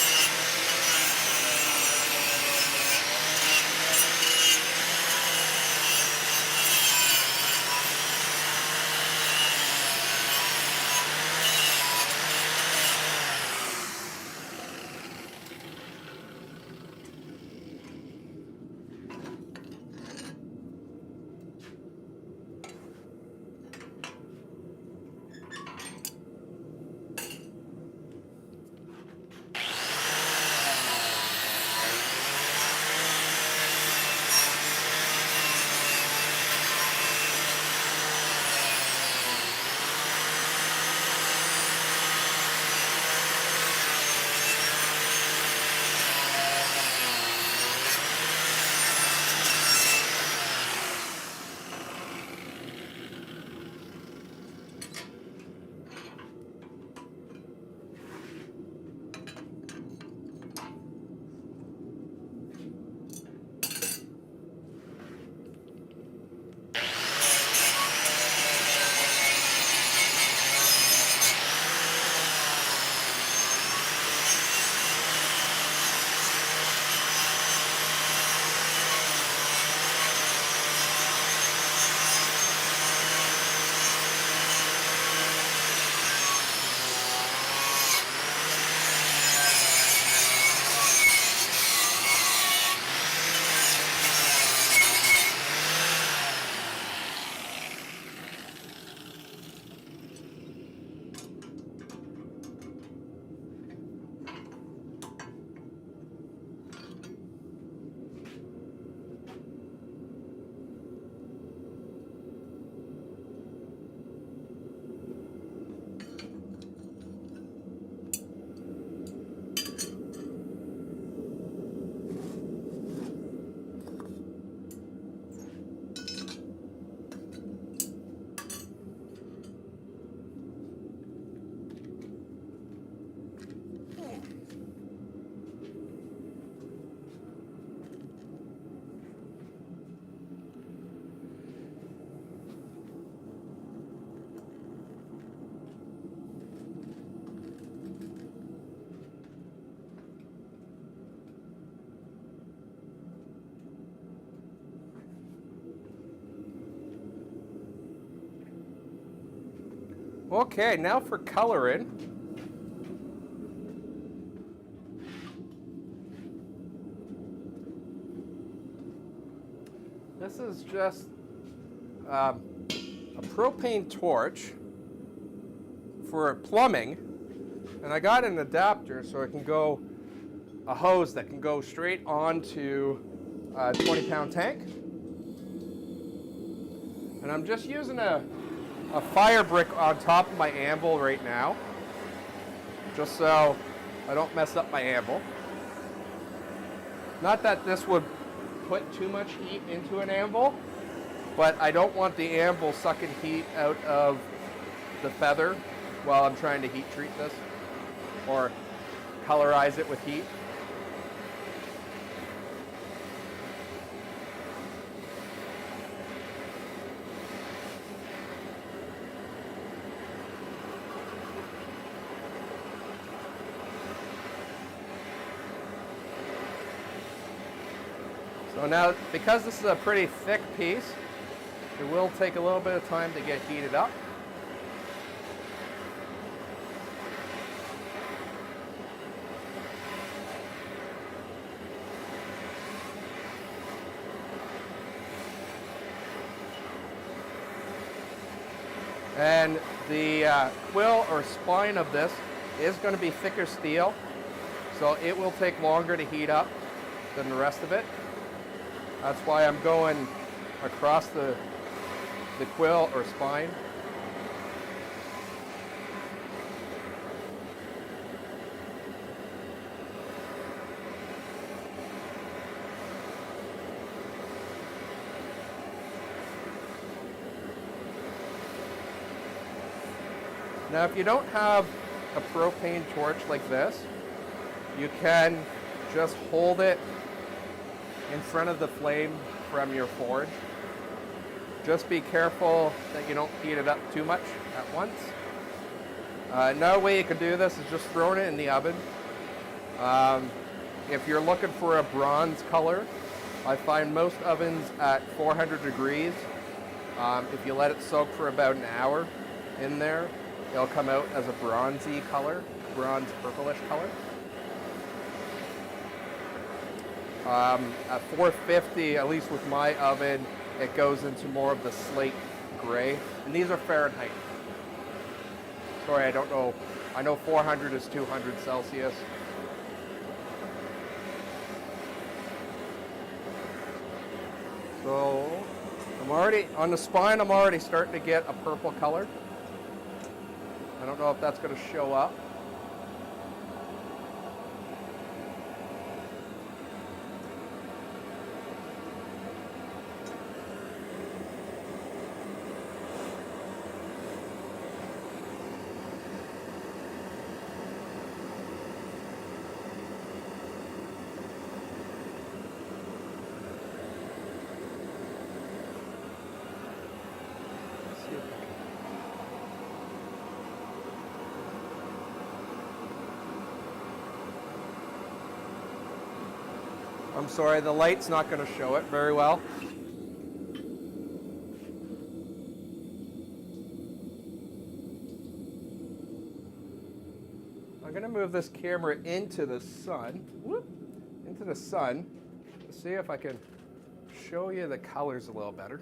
Okay, now for coloring. This is just a propane torch for plumbing, and I got an adapter so it can go, a hose that can go straight onto a 20-pound tank. And I'm just using a fire brick on top of my anvil right now, just so I don't mess up my anvil. Not that this would put too much heat into an anvil, but I don't want the anvil sucking heat out of the feather while I'm trying to heat treat this or colorize it with heat. So now, because this is a pretty thick piece, it will take a little bit of time to get heated up. And the quill or spine of this is going to be thicker steel, so it will take longer to heat up than the rest of it. That's why I'm going across the quill or spine. Now, if you don't have a propane torch like this, you can just hold it in front of the flame from your forge. Just be careful that you don't heat it up too much at once. Another way you can do this is just throwing it in the oven. If you're looking for a bronze color, I find most ovens at 400 degrees. If you let it soak for about an hour in there, it'll come out as a bronzy color, bronze purplish color. At 450, at least with my oven, it goes into more of the slate gray. And these are Fahrenheit. Sorry, I don't know. I know 400 is 200 Celsius. So I'm already, on the spine, I'm already starting to get a purple color. I don't know if that's going to show up. I'm sorry, the light's not going to show it very well. I'm going to move this camera into the sun, to see if I can show you the colors a little better.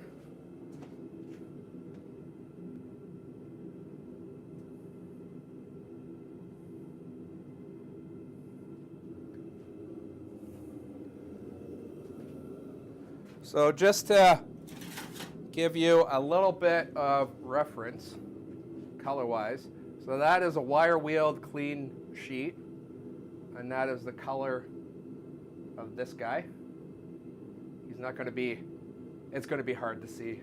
So just to give you a little bit of reference, color-wise, so that is a wire-wheeled clean sheet, and that is the color of this guy. He's not going to be, it's going to be hard to see.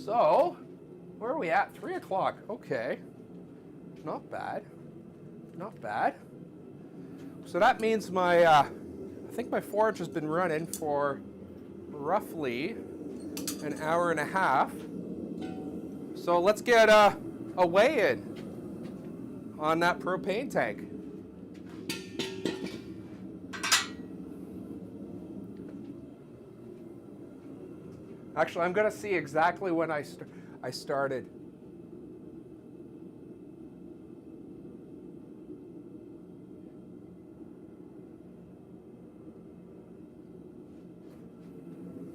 So, where are we at? 3 o'clock. Okay. Not bad. Not bad. So that means my, I think my forge has been running for roughly an hour and a half. So let's get a weigh-in on that propane tank. Actually, I'm going to see exactly when I started.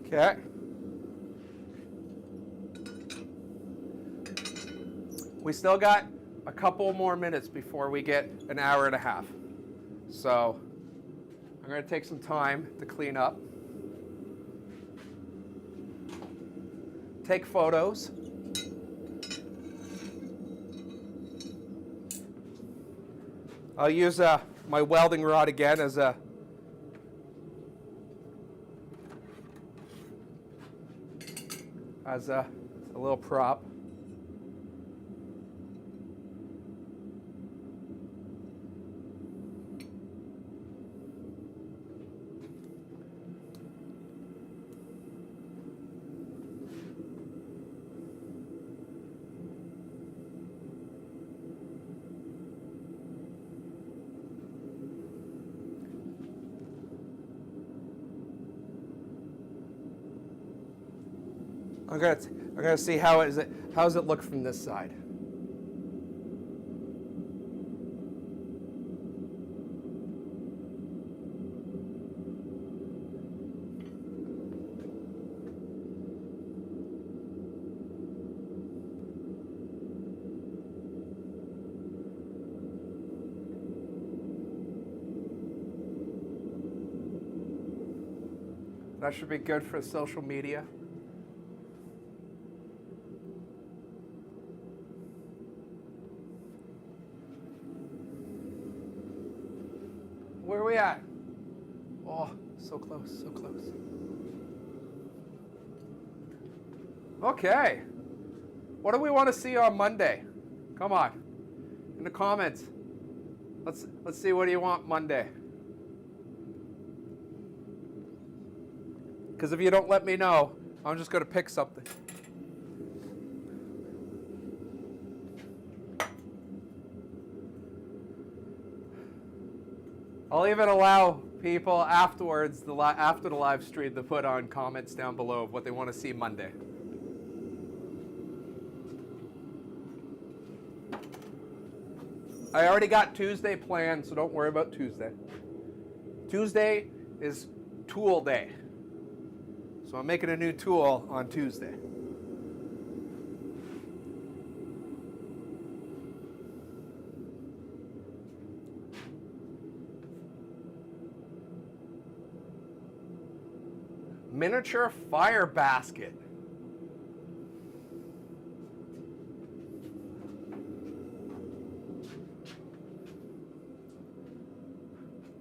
Okay. We still got a couple more minutes before we get an hour and a half. So I'm going to take some time to clean up. Take photos. I'll use my welding rod again as a little prop. I'm gonna see how does it look from this side. That should be good for social media. Where are we at? Oh, so close, so close. Okay. What do we want to see on Monday? Come on. In the comments. Let's see, what do you want Monday? Because if you don't let me know, I'm just going to pick something. I'll even allow people afterwards, after the live stream, to put on comments down below of what they want to see Monday. I already got Tuesday planned, so don't worry about Tuesday. Tuesday is tool day. So I'm making a new tool on Tuesday. Miniature fire basket.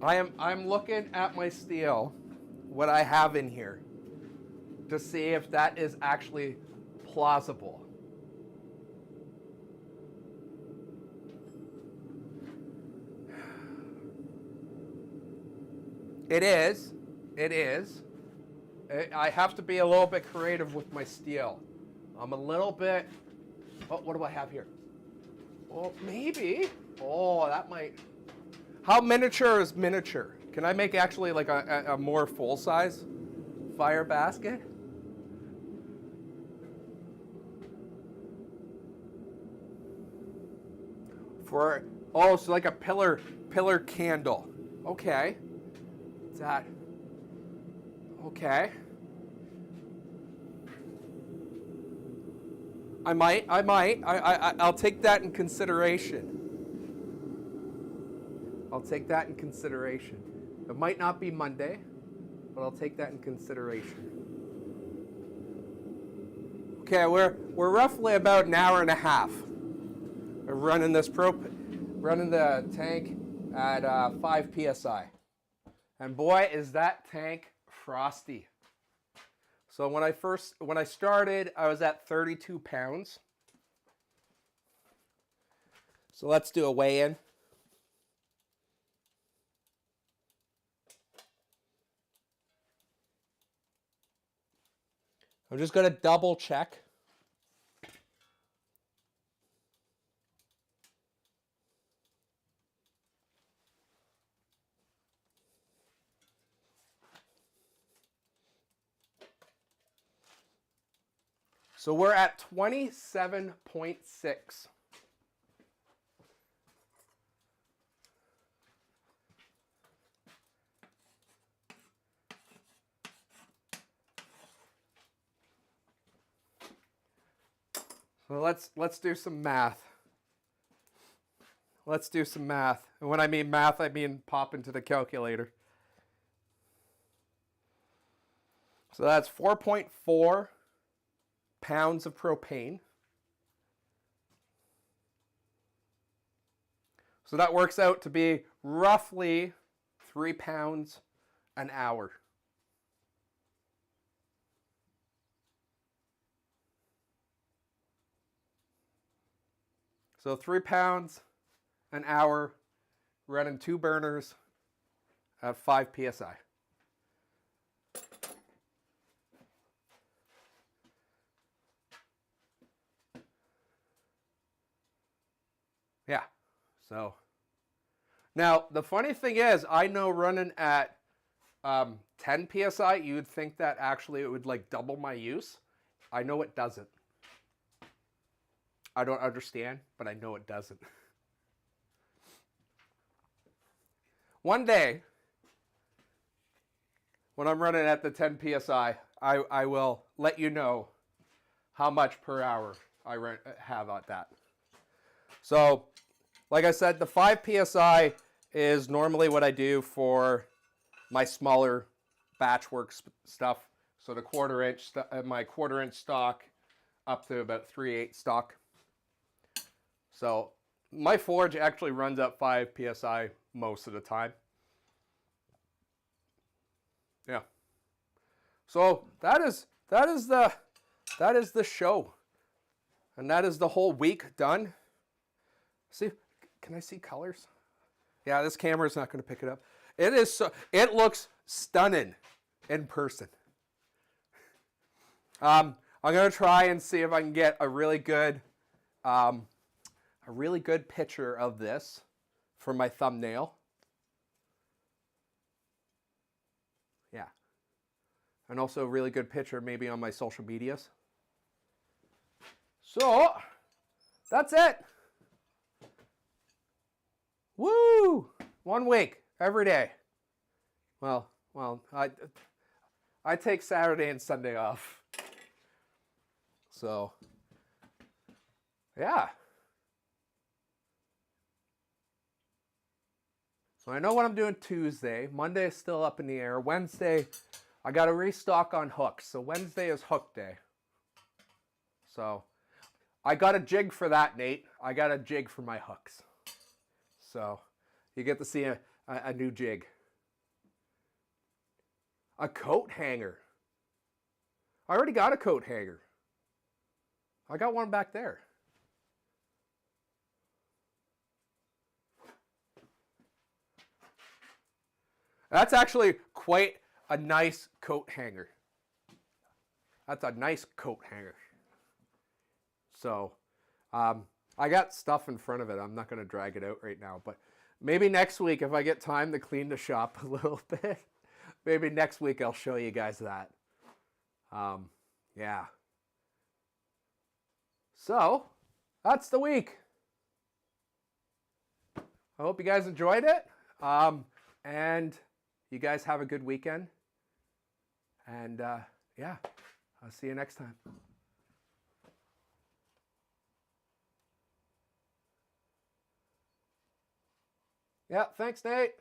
I'm looking at my steel, what I have in here, to see if that is actually plausible. It is. It is. I have to be a little bit creative with my steel. I'm a little bit... Oh, what do I have here? Oh, maybe. Oh, that might... How miniature is miniature? Can I make actually like a more full-size fire basket? For... Oh, so like a pillar candle. Okay. What's that? Okay. I'll take that in consideration. I'll take that in consideration. It might not be Monday, but I'll take that in consideration. Okay, we're roughly about an hour and a half of running the tank at 5 psi. And boy, is that tank frosty. So when I started, I was at 32 pounds. So let's do a weigh-in. I'm just going to double check. So we're at 27.6. So let's do some math. Let's do some math. And when I mean math, I mean pop into the calculator. So that's 4.4 pounds of propane. So that works out to be roughly 3 pounds an hour. So 3 pounds an hour running 2 burners at 5 psi. Yeah, so now the funny thing is, I know running at 10 psi, you would think that actually it would like double my use. I know it doesn't. I don't understand, but I know it doesn't. One day, when I'm running at the 10 psi, I will let you know how much per hour I have at that. So, like I said, the 5 psi is normally what I do for my smaller batch work stuff. So the my 1/4 inch stock up to about 3/8 stock. So my forge actually runs at 5 psi most of the time. Yeah. So that is the show. And that is the whole week done. See, can I see colors? Yeah, this camera is not going to pick it up. It looks stunning in person. I'm going to try and see if I can get a really good picture of this for my thumbnail. Yeah. And also a really good picture maybe on my social medias. So, that's it. Woo! 1 week, every day. Well, I take Saturday and Sunday off. So, yeah. So I know what I'm doing Tuesday. Monday is still up in the air. Wednesday, I got to restock on hooks. So Wednesday is hook day. So I got a jig for that, Nate. I got a jig for my hooks. So you get to see a new jig. A coat hanger. I already got a coat hanger. I got one back there. That's actually quite a nice coat hanger. That's a nice coat hanger. So, I got stuff in front of it. I'm not going to drag it out right now, but maybe next week if I get time to clean the shop a little bit, maybe next week I'll show you guys that. Yeah. So, that's the week. I hope you guys enjoyed it. And you guys have a good weekend. And yeah, I'll see you next time. Yeah, thanks, Nate.